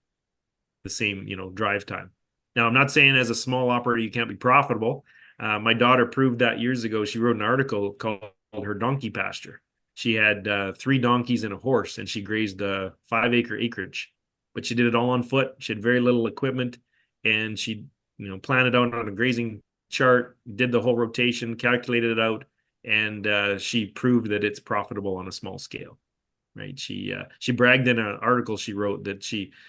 the same, drive time. Now, I'm not saying as a small operator you can't be profitable. My daughter proved that years ago. She wrote an article called her donkey pasture. She had 3 donkeys and a horse, and she grazed a 5-acre acreage, but she did it all on foot. She had very little equipment, and she, planned it out on a grazing chart, did the whole rotation, calculated it out, and she proved that it's profitable on a small scale. Right? She bragged in an article she wrote that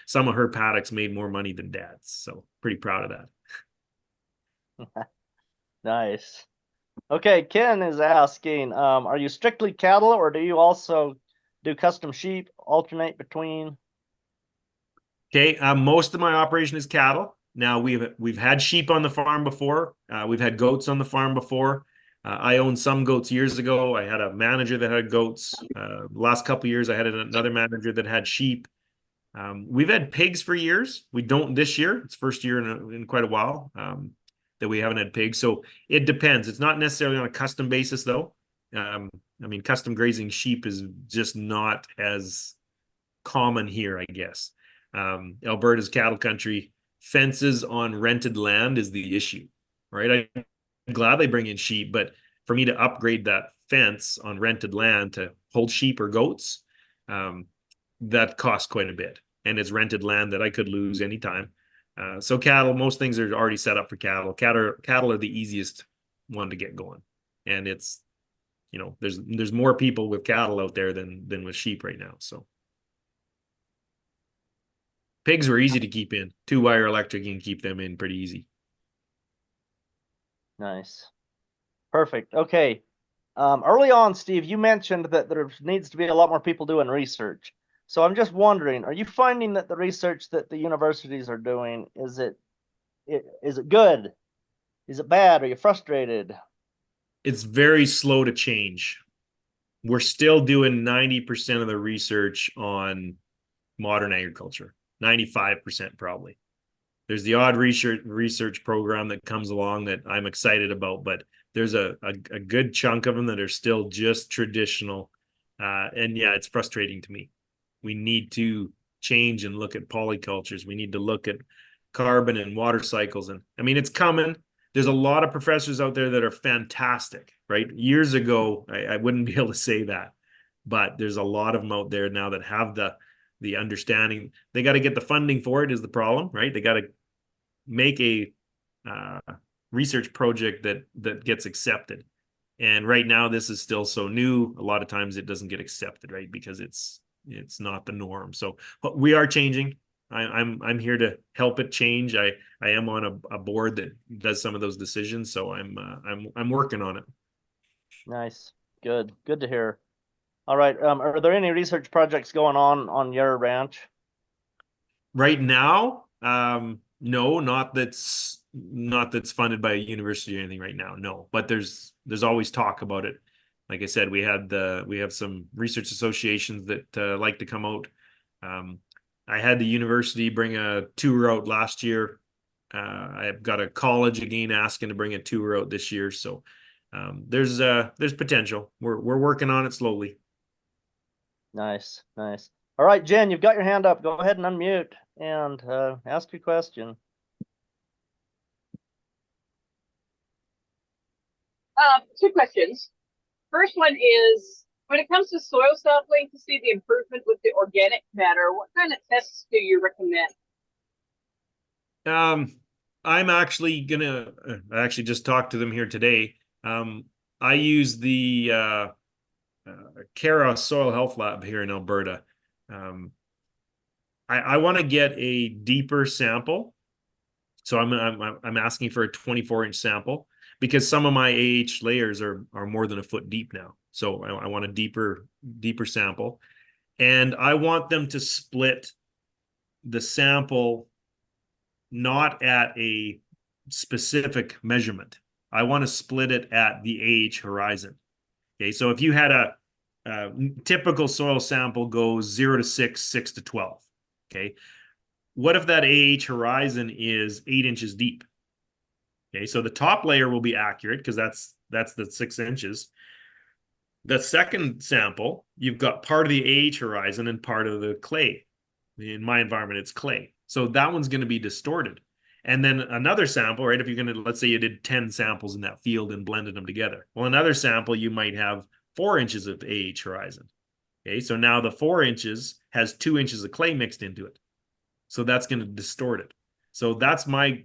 some of her paddocks made more money than Dad's. So pretty proud of that. Nice. Okay, Ken is asking, are you strictly cattle, or do you also do custom sheep, alternate between? Okay, most of my operation is cattle. Now we've had sheep on the farm before. We've had goats on the farm before. I owned some goats years ago. I had a manager that had goats. Last couple of years, I had another manager that had sheep. We've had pigs for years. We don't this year. It's first year in quite a while that we haven't had pigs. So it depends. It's not necessarily on a custom basis, though. Custom grazing sheep is just not as common here, I guess. Alberta's cattle country. Fences on rented land is the issue, right? I'm glad they bring in sheep, but for me to upgrade that fence on rented land to hold sheep or goats, that costs quite a bit. And it's rented land that I could lose anytime. So cattle, most things are already set up for cattle. Cattle are the easiest one to get going. And it's, there's more people with cattle out there than with sheep right now. So pigs were easy to keep in. 2-wire electric, you can keep them in pretty easy. Nice. Perfect. Okay. Early on, Steve, you mentioned that there needs to be a lot more people doing research. So I'm just wondering, are you finding that the research that the universities are doing, is it good? Is it bad? Are you frustrated? It's very slow to change. We're still doing 90% of the research on modern agriculture. 95% probably. There's the odd research program that comes along that I'm excited about, but there's a good chunk of them that are still just traditional. And yeah, it's frustrating to me. We need to change and look at polycultures. We need to look at carbon and water cycles. And it's coming. There's a lot of professors out there that are fantastic, right? Years ago, I wouldn't be able to say that, but there's a lot of them out there now that have the understanding. They got to get the funding for it is the problem, right? They got to make a research project that gets accepted. And right now, this is still so new. A lot of times it doesn't get accepted, right? Because it's not the norm. So, but we are changing. I'm here to help it change. I am on a board that does some of those decisions. So I'm working on it. Nice. Good to hear. All right. Are there any research projects going on your ranch? Right now, no, not that's funded by a university or anything right now. No, but there's always talk about it. Like I said, we have some research associations that like to come out. I had the university bring a tour out last year. I've got a college again asking to bring a tour out this year. So there's potential. We're working on it slowly. Nice. All right, Jen, you've got your hand up. Go ahead and unmute and ask your question. Two questions. First one is, when it comes to soil sampling to see the improvement with the organic matter, what kind of tests do you recommend? I'm actually I actually just talked to them here today. I use the Cara Soil Health Lab here in Alberta. I want to get a deeper sample, so I'm asking for a 24-inch sample because some of my AH layers are more than a foot deep now. So I want a deeper sample. And I want them to split the sample not at a specific measurement. I want to split it at the AH horizon. Okay, so if you had a typical soil sample goes 0 to 6, 6 to 12. Okay, what if that AH horizon is 8 inches deep? Okay, so the top layer will be accurate because that's the 6 inches. The second sample, you've got part of the AH horizon and part of the clay. In my environment, it's clay. So that one's going to be distorted. And then another sample, right? If you're going to, let's say you did 10 samples in that field and blended them together. Well, another sample, you might have 4 inches of AH horizon. Okay, so now the 4 inches has 2 inches of clay mixed into it. So that's going to distort it. So that's my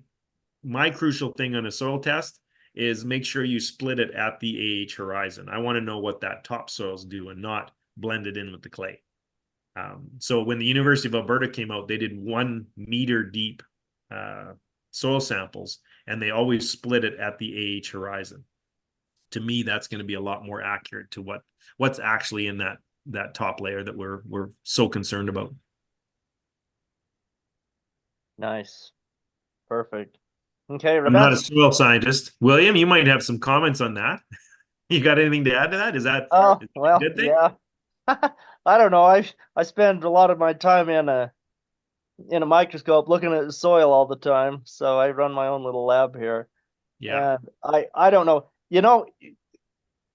crucial thing on a soil test is make sure you split it at the AH horizon. I want to know what that topsoil's doing, not blend it in with the clay. So when the University of Alberta came out, they did 1 meter deep soil samples, and they always split it at the AH horizon. To me, that's going to be a lot more accurate to what's actually in that top layer that we're so concerned about. Nice. Perfect. Okay, I'm not a Rebecca. soil scientist. William, you might have some comments on that. You got anything to add to that? Is that Oh, well, a good thing? yeah. I don't know. I spend a lot of my time in a microscope looking at the soil all the time. So I run my own little lab here. Yeah. And I don't know. You know,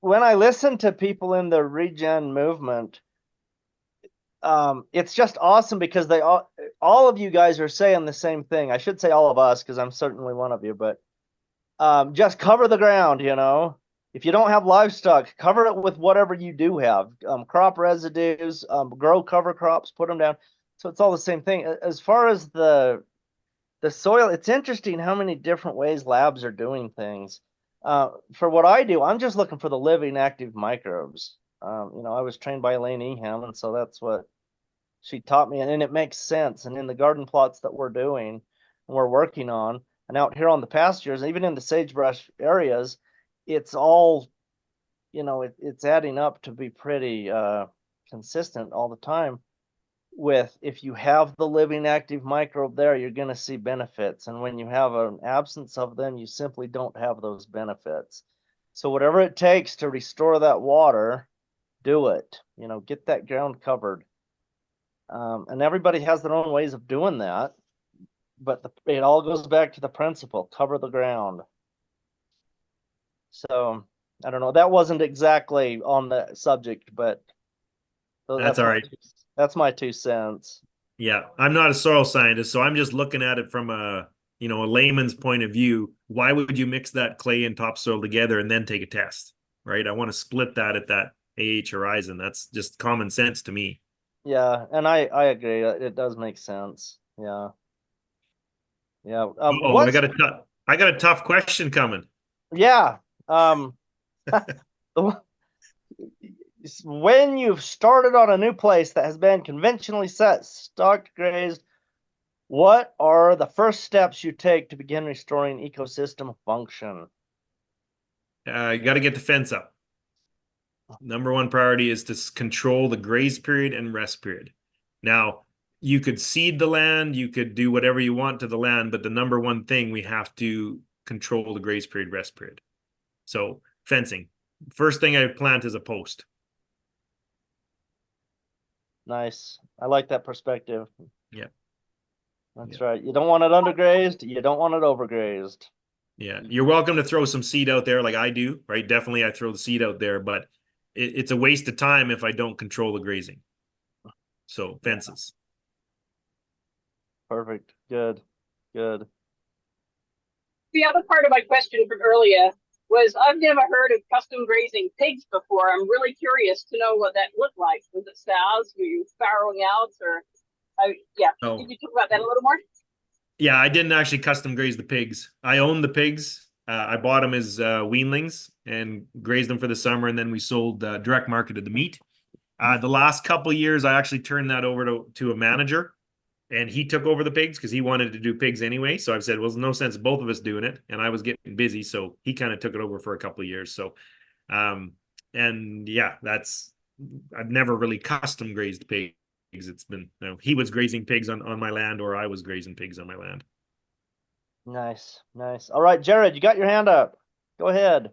when I listen to people in the regen movement, it's just awesome because they all of you guys are saying the same thing. I should say all of us because I'm certainly one of you, but just cover the ground, you know. If you don't have livestock, cover it with whatever you do have. Crop residues, grow cover crops, put them down. So it's all the same thing. As far as the soil, it's interesting how many different ways labs are doing things. For what I do, I'm just looking for the living active microbes. You know, I was trained by Elaine Eham, and so that's what she taught me, and it makes sense. And in the garden plots that we're doing and we're working on, and out here on the pastures, even in the sagebrush areas, it's all, you know, it's adding up to be pretty consistent all the time. With if you have the living active microbe there, you're going to see benefits, and when you have an absence of them, you simply don't have those benefits. So whatever it takes to restore that water, do it. You know, get that ground covered. And everybody has their own ways of doing that, but it all goes back to the principle: cover the ground. So I don't know. That wasn't exactly on the subject, but That's all right. That's my 2 cents. Yeah, I'm not a soil scientist, so I'm just looking at it from a layman's point of view. Why would you mix that clay and topsoil together and then take a test, right? I want to split that at that AH horizon. That's just common sense to me. Yeah, and I agree. It does make sense. Yeah. Yeah. I got a tough question coming. Yeah. When you've started on a new place that has been conventionally set, stocked, grazed, what are the first steps you take to begin restoring ecosystem function? You got to get the fence up. Number one priority is to control the graze period and rest period. Now, you could seed the land, you could do whatever you want to the land, but the number one thing, we have to control the graze period, rest period. So fencing. First thing I plant is a post. Nice. I like that perspective. Yeah. That's right. You don't want it undergrazed. You don't want it overgrazed. Yeah. You're welcome to throw some seed out there like I do, right? Definitely I throw the seed out there, but it's a waste of time if I don't control the grazing. So fences. Perfect. Good. Good. The other part of my question from earlier was I've never heard of custom grazing pigs before. I'm really curious to know what that looked like. Was it sows? Were you farrowing out or? Yeah. Oh. Could you talk about that a little more? Yeah, I didn't actually custom graze the pigs. I own the pigs. I bought them as weanlings and grazed them for the summer, and then we sold direct marketed the meat. The last couple of years, I actually turned that over to a manager, and he took over the pigs because he wanted to do pigs anyway. So I've said, well, there's no sense both of us doing it, and I was getting busy, so he kind of took it over for a couple of years. So and yeah, I've never really custom grazed pigs. It's been, he was grazing pigs on my land, or I was grazing pigs on my land. Nice, nice. All right, Jared, you got your hand up. Go ahead.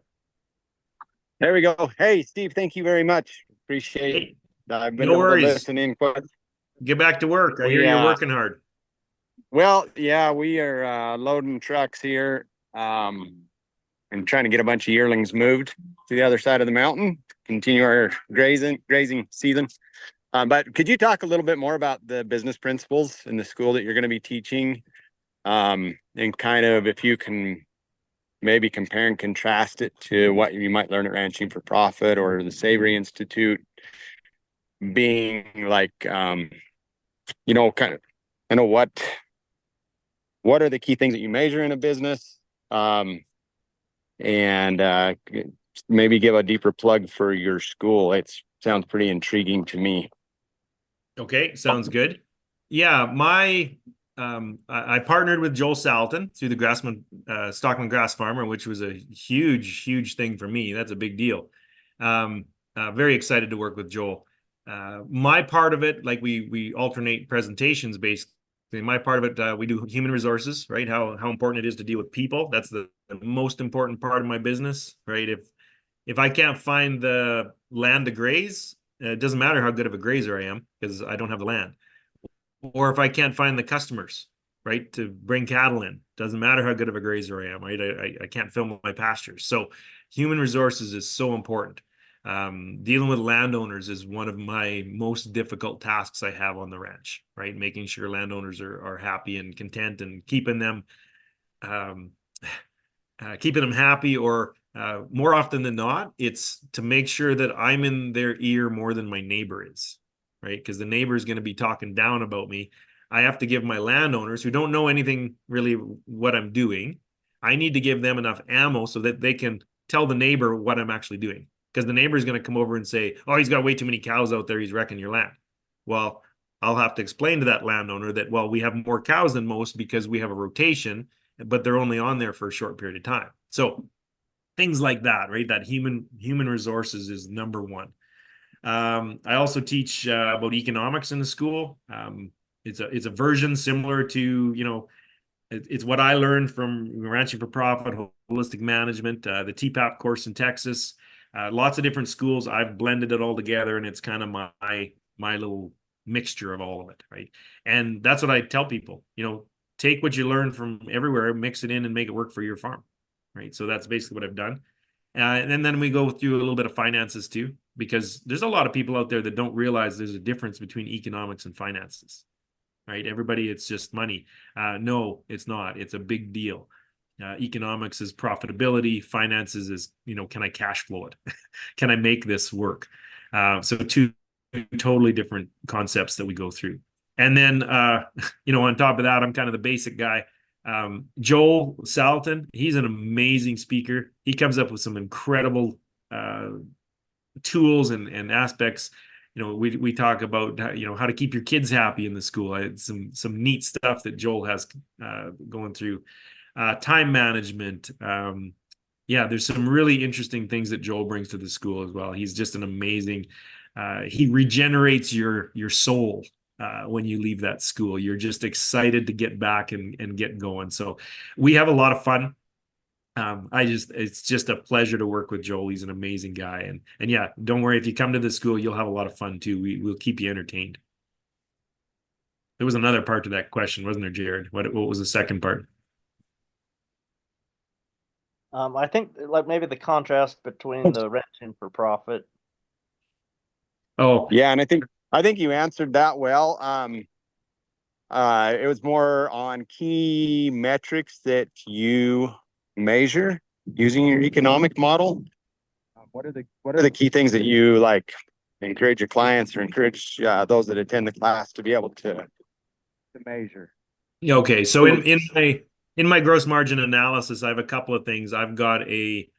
There we go. Hey, Steve, thank you very much. Appreciate it. I've been No able worries. to listen in. Get back to work. I hear you're working hard. Well, yeah, we are loading trucks here and trying to get a bunch of yearlings moved to the other side of the mountain, continue our grazing season. But could you talk a little bit more about the business principles in the school that you're going to be teaching? And kind of, if you can maybe compare and contrast it to what you might learn at Ranching for Profit or the Savory Institute, being like, you know, kind of, I know what are the key things that you measure in a business? And maybe give a deeper plug for your school. It sounds pretty intriguing to me. Okay, sounds good. Yeah, I partnered with Joel Salton through the Stockman Grass Farmer, which was a huge thing for me. That's a big deal. Very excited to work with Joel. My part of it, like we alternate presentations basically. My part of it, we do human resources, right? How important it is to deal with people. That's the most important part of my business, right? If I can't find the land to graze, it doesn't matter how good of a grazer I am because I don't have the land. Or if I can't find the customers, right, to bring cattle in, doesn't matter how good of a grazer I am, right? I can't fill my pastures. So human resources is so important. Dealing with landowners is one of my most difficult tasks I have on the ranch, right? Making sure landowners are happy and content and keeping them happy, or more often than not, it's to make sure that I'm in their ear more than my neighbor is, right? Because the neighbor is going to be talking down about me. I have to give my landowners who don't know anything really what I'm doing, I need to give them enough ammo so that they can tell the neighbor what I'm actually doing. Because the neighbor is going to come over and say, oh, he's got way too many cows out there, he's wrecking your land. Well, I'll have to explain to that landowner that, well, we have more cows than most because we have a rotation, but they're only on there for a short period of time. So things like that, right? That human resources is number one. I also teach about economics in the school. It's a version similar to, you know, it's what I learned from Ranching for Profit, holistic management, the TPAP course in Texas. Lots of different schools. I've blended it all together, and it's kind of my little mixture of all of it, right? And that's what I tell people, you know, take what you learn from everywhere, mix it in, and make it work for your farm, right? So that's basically what I've done. And then we go through a little bit of finances too, because there's a lot of people out there that don't realize there's a difference between economics and finances, right? Everybody, it's just money. No, it's not. It's a big deal. Economics is profitability. Finances is, you know, can I cash flow it? Can I make this work? So two totally different concepts that we go through. And then, you know, on top of that, I'm kind of the basic guy. Joel Salton, he's an amazing speaker. He comes up with some incredible tools and aspects. You know, we talk about, you know, how to keep your kids happy in the school. Some neat stuff that Joel has going through. Time management. Yeah, there's some really interesting things that Joel brings to the school as well. He's just an amazing, he regenerates your soul when you leave that school. You're just excited to get back and get going. So we have a lot of fun. It's just a pleasure to work with Joel. He's an amazing guy. And yeah, don't worry, if you come to the school, you'll have a lot of fun too. We'll keep you entertained. There was another part to that question, wasn't there, Jared? What was the second part? I think like maybe the contrast between the Ranching for Profit. Oh, yeah, and I think you answered that well. It was more on key metrics that you measure using your economic model. What are the key things that you like encourage your clients or encourage those that attend the class to be able to measure? Okay, so in my gross margin analysis, I have a couple of things. I've got a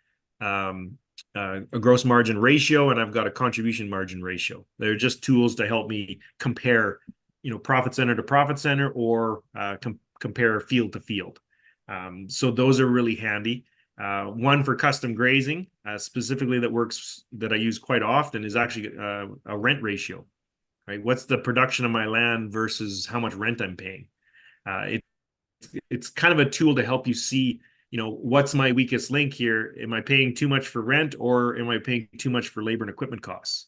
gross margin ratio, and I've got a contribution margin ratio. They're just tools to help me compare, you know, profit center to profit center, or compare field to field. So those are really handy. One for custom grazing, specifically that I use quite often is actually a rent ratio, right? What's the production of my land versus how much rent I'm paying? It's kind of a tool to help you see, what's my weakest link here? Am I paying too much for rent, or am I paying too much for labor and equipment costs?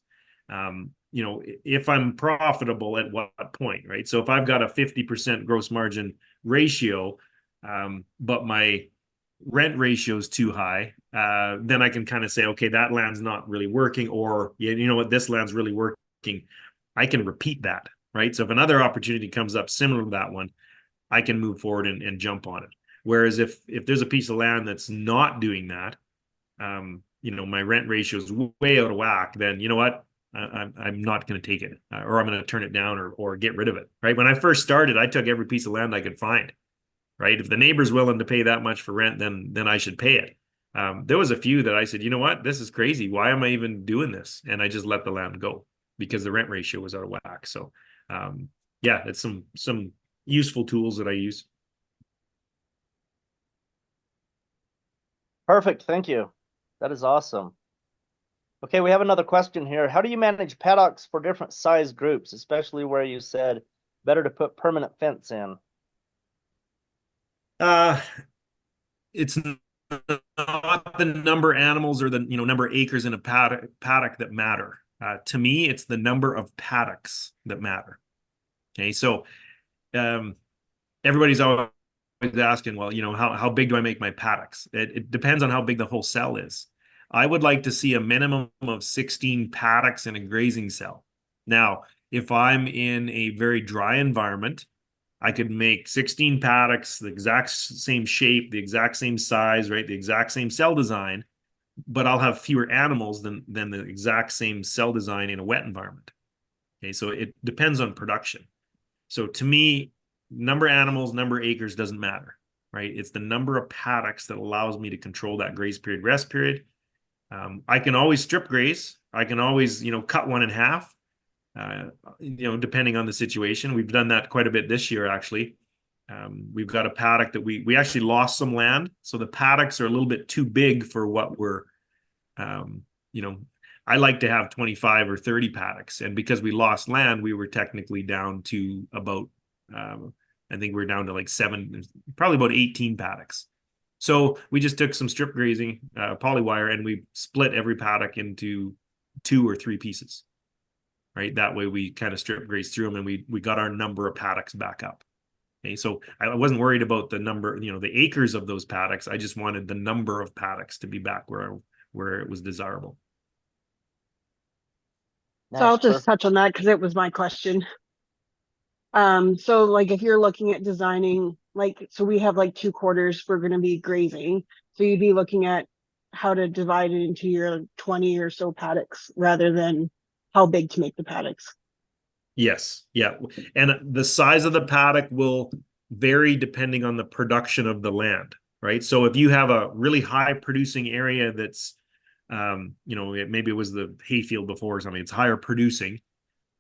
If I'm profitable at what point, right? So if I've got a 50% gross margin ratio, but my rent ratio is too high, then I can kind of say, okay, that land's not really working, or you know what, this land's really working. I can repeat that, right? So if another opportunity comes up similar to that one, I can move forward and jump on it. Whereas if there's a piece of land that's not doing that, my rent ratio is way out of whack, then you know what? I'm not going to take it, or I'm going to turn it down, or get rid of it, right? When I first started, I took every piece of land I could find, right? If the neighbor's willing to pay that much for rent, then I should pay it. There was a few that I said, you know what? This is crazy. Why am I even doing this? And I just let the land go because the rent ratio was out of whack. So, yeah, it's some useful tools that I use. Perfect. Thank you. That is awesome. Okay, we have another question here. How do you manage paddocks for different size groups, especially where you said better to put permanent fence in? It's not the number of animals or the number of acres in a paddock that matter. To me, it's the number of paddocks that matter. Okay, so everybody's always asking, well, how big do I make my paddocks? It depends on how big the whole cell is. I would like to see a minimum of 16 paddocks in a grazing cell. Now, if I'm in a very dry environment, I could make 16 paddocks, the exact same shape, the exact same size, right? The exact same cell design, but I'll have fewer animals than the exact same cell design in a wet environment. Okay, so it depends on production. So to me, number of animals, number of acres doesn't matter, right? It's the number of paddocks that allows me to control that graze period, rest period. I can always strip graze. I can always, cut one in half, depending on the situation. We've done that quite a bit this year, actually. We've got a paddock that we actually lost some land. So the paddocks are a little bit too big for what we're, I like to have 25 or 30 paddocks. And because we lost land, we were technically down to about, I think we're down to like probably about 18 paddocks. So we just took some strip grazing, polywire, and we split every paddock into 2 or 3 pieces, right? That way we kind of strip graze through them, and we got our number of paddocks back up. Okay, so I wasn't worried about the number, the acres of those paddocks. I just wanted the number of paddocks to be back where it was desirable. Nice, So I'll just perfect. touch on that because it was my question. So like if you're looking at designing, so we have 2 quarters we're going to be grazing. So you'd be looking at how to divide it into your 20 or so paddocks rather than how big to make the paddocks. Yes. Yeah. And the size of the paddock will vary depending on the production of the land, right? So if you have a really high producing area that's, maybe it was the hayfield before or something, it's higher producing.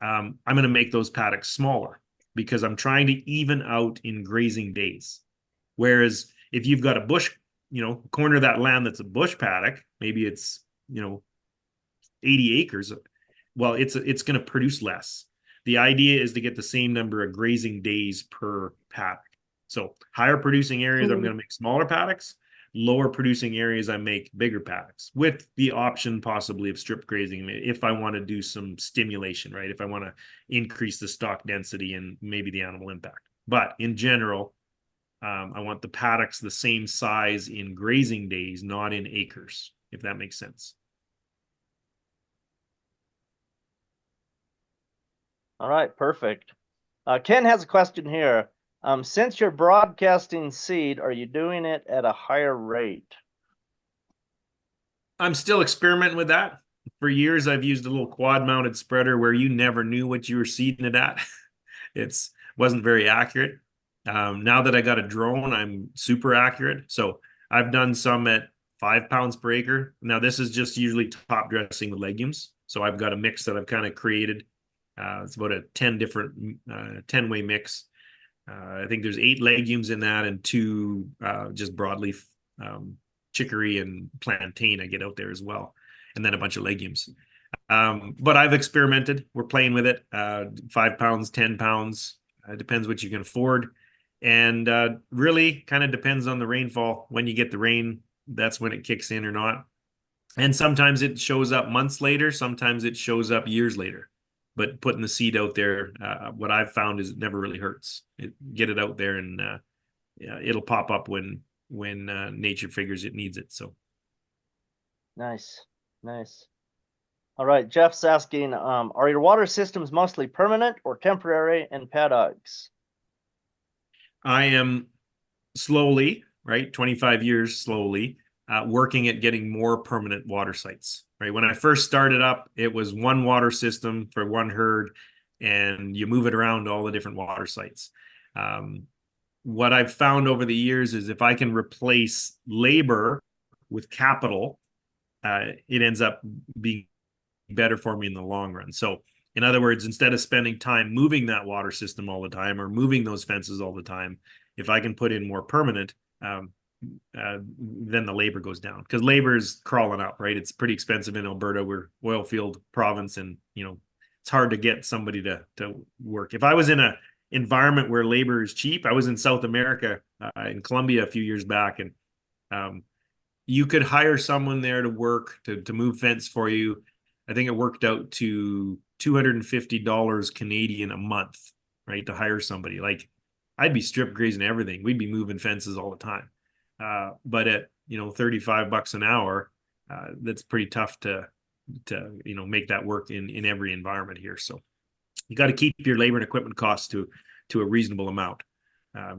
I'm going to make those paddocks smaller because I'm trying to even out in grazing days. Whereas if you've got a bush, corner of that land that's a bush paddock, maybe it's, 80 acres. Well, it's going to produce less. The idea is to get the same number of grazing days per paddock. So higher producing areas, I'm going to make smaller paddocks. Lower producing areas, I make bigger paddocks with the option possibly of strip grazing if I want to do some stimulation, right? If I want to increase the stock density and maybe the animal impact. But in general, I want the paddocks the same size in grazing days, not in acres, if that makes sense. All right, perfect. Ken has a question here. Since you're broadcasting seed, are you doing it at a higher rate? I'm still experimenting with that. For years, I've used a little quad-mounted spreader where you never knew what you were seeding it at. It wasn't very accurate. Now that I got a drone, I'm super accurate. So I've done some at 5 pounds per acre. Now this is just usually top dressing with legumes. So I've got a mix that I've kind of created. It's about a 10-way mix. I think there's 8 legumes in that and 2 just broadleaf chicory and plantain I get out there as well, and then a bunch of legumes. But I've experimented. We're playing with it. 5 pounds, 10 pounds. Depends what you can afford. And really kind of depends on the rainfall. When you get the rain, that's when it kicks in or not. And sometimes it shows up months later. Sometimes it shows up years later. But putting the seed out there, what I've found is it never really hurts. Get it out there, and it'll pop up when nature figures it needs it. So Nice. All right, Jeff's asking, are your water systems mostly permanent or temporary in paddocks? I am slowly, right, 25 years slowly, working at getting more permanent water sites, right? When I first started up, it was one water system for one herd, and you move it around to all the different water sites. What I've found over the years is if I can replace labor with capital, it ends up being better for me in the long run. So in other words, instead of spending time moving that water system all the time or moving those fences all the time, if I can put in more permanent, then the labor goes down, because labor is crawling up, right? It's pretty expensive in Alberta. We're oil field province, and it's hard to get somebody to work. If I was in a environment where labor is cheap, I was in South America, in Colombia a few years back, and you could hire someone there to work to move fence for you. I think it worked out to $250 Canadian a month, right? To hire somebody. Like, I'd be strip grazing everything. We'd be moving fences all the time. But at, $35 an hour, that's pretty tough to make that work in every environment here. So you got to keep your labor and equipment costs to a reasonable amount,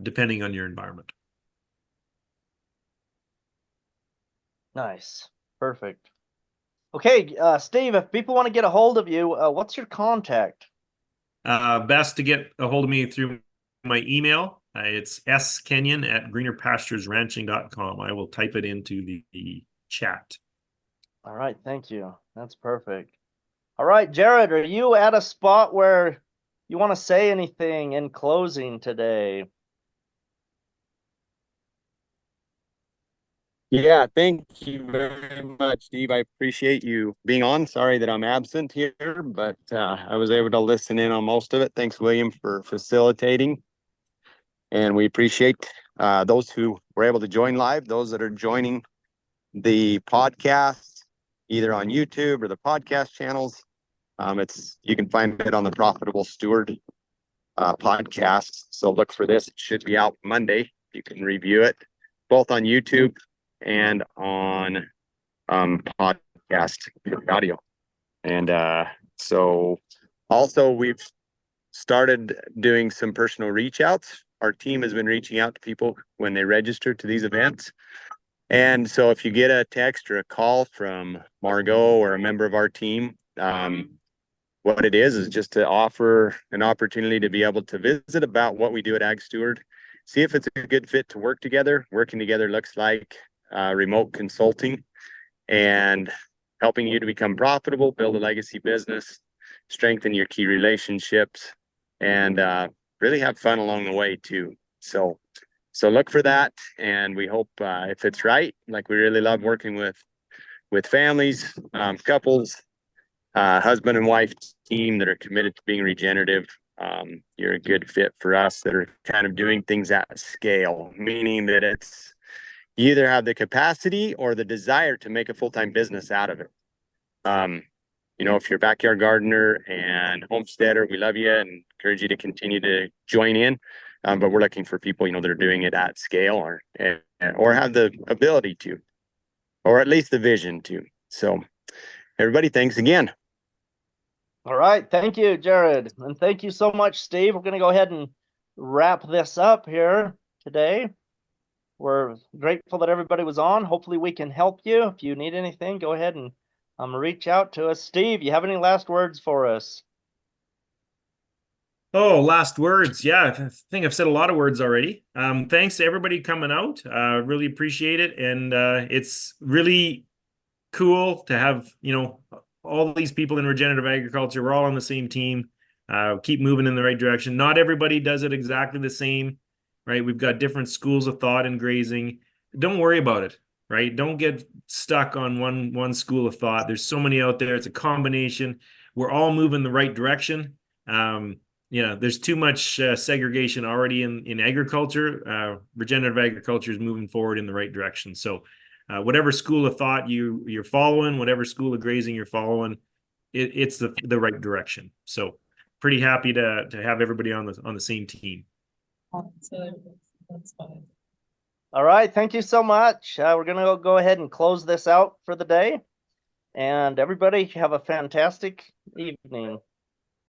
depending on your environment. Nice. Perfect. Okay, Steve, if people want to get a hold of you, what's your contact? Best to get a hold of me through my email. It's skenyon@greenerpasturesranching.com. I will type it into the chat. All right, thank you. That's perfect. All right, Jared, are you at a spot where you want to say anything in closing today? Yeah, thank you very much, Steve. I appreciate you being on. Sorry that I'm absent here, but I was able to listen in on most of it. Thanks, William, for facilitating. And we appreciate those who were able to join live, those that are joining the podcast, either on YouTube or the podcast channels. You can find it on the Profitable Steward podcast. So look for this. It should be out Monday. You can review it both on YouTube and on podcast audio. And so also we've started doing some personal reach outs. Our team has been reaching out to people when they register to these events. And so if you get a text or a call from Margot or a member of our team, what it is just to offer an opportunity to be able to visit about what we do at Ag Steward, see if it's a good fit to work together. Working together looks like remote consulting and helping you to become profitable, build a legacy business, strengthen your key relationships, and really have fun along the way too. So look for that, and we hope if it's right, like we really love working with families, couples, husband and wife team that are committed to being regenerative. You're a good fit for us that are kind of doing things at scale, meaning that you either have the capacity or the desire to make a full-time business out of it. If you're a backyard gardener and homesteader, we love you and encourage you to continue to join in. But we're looking for people, that are doing it at scale or have the ability to, or at least the vision to. So everybody, thanks again. All right. Thank you, Jared. And thank you so much, Steve. We're going to go ahead and wrap this up here today. We're grateful that everybody was on. Hopefully we can help you. If you need anything, go ahead and reach out to us. Steve, you have any last words for us? Oh, last words. Yeah, I think I've said a lot of words already. Thanks to everybody coming out. Really appreciate it. And it's really cool to have, all these people in regenerative agriculture. We're all on the same team. Keep moving in the right direction. Not everybody does it exactly the same, right? We've got different schools of thought in grazing. Don't worry about it. right? Don't get stuck on one school of thought. There's so many out there. It's a combination. We're all moving the right direction. There's too much segregation already in agriculture. Regenerative agriculture is moving forward in the right direction. So whatever school of thought you're following, whatever school of grazing you're following, it's the right direction. So pretty happy to have everybody on the same team. That's fine. All right, thank you so much. We're gonna go ahead and close this out for the day. And everybody have a fantastic evening.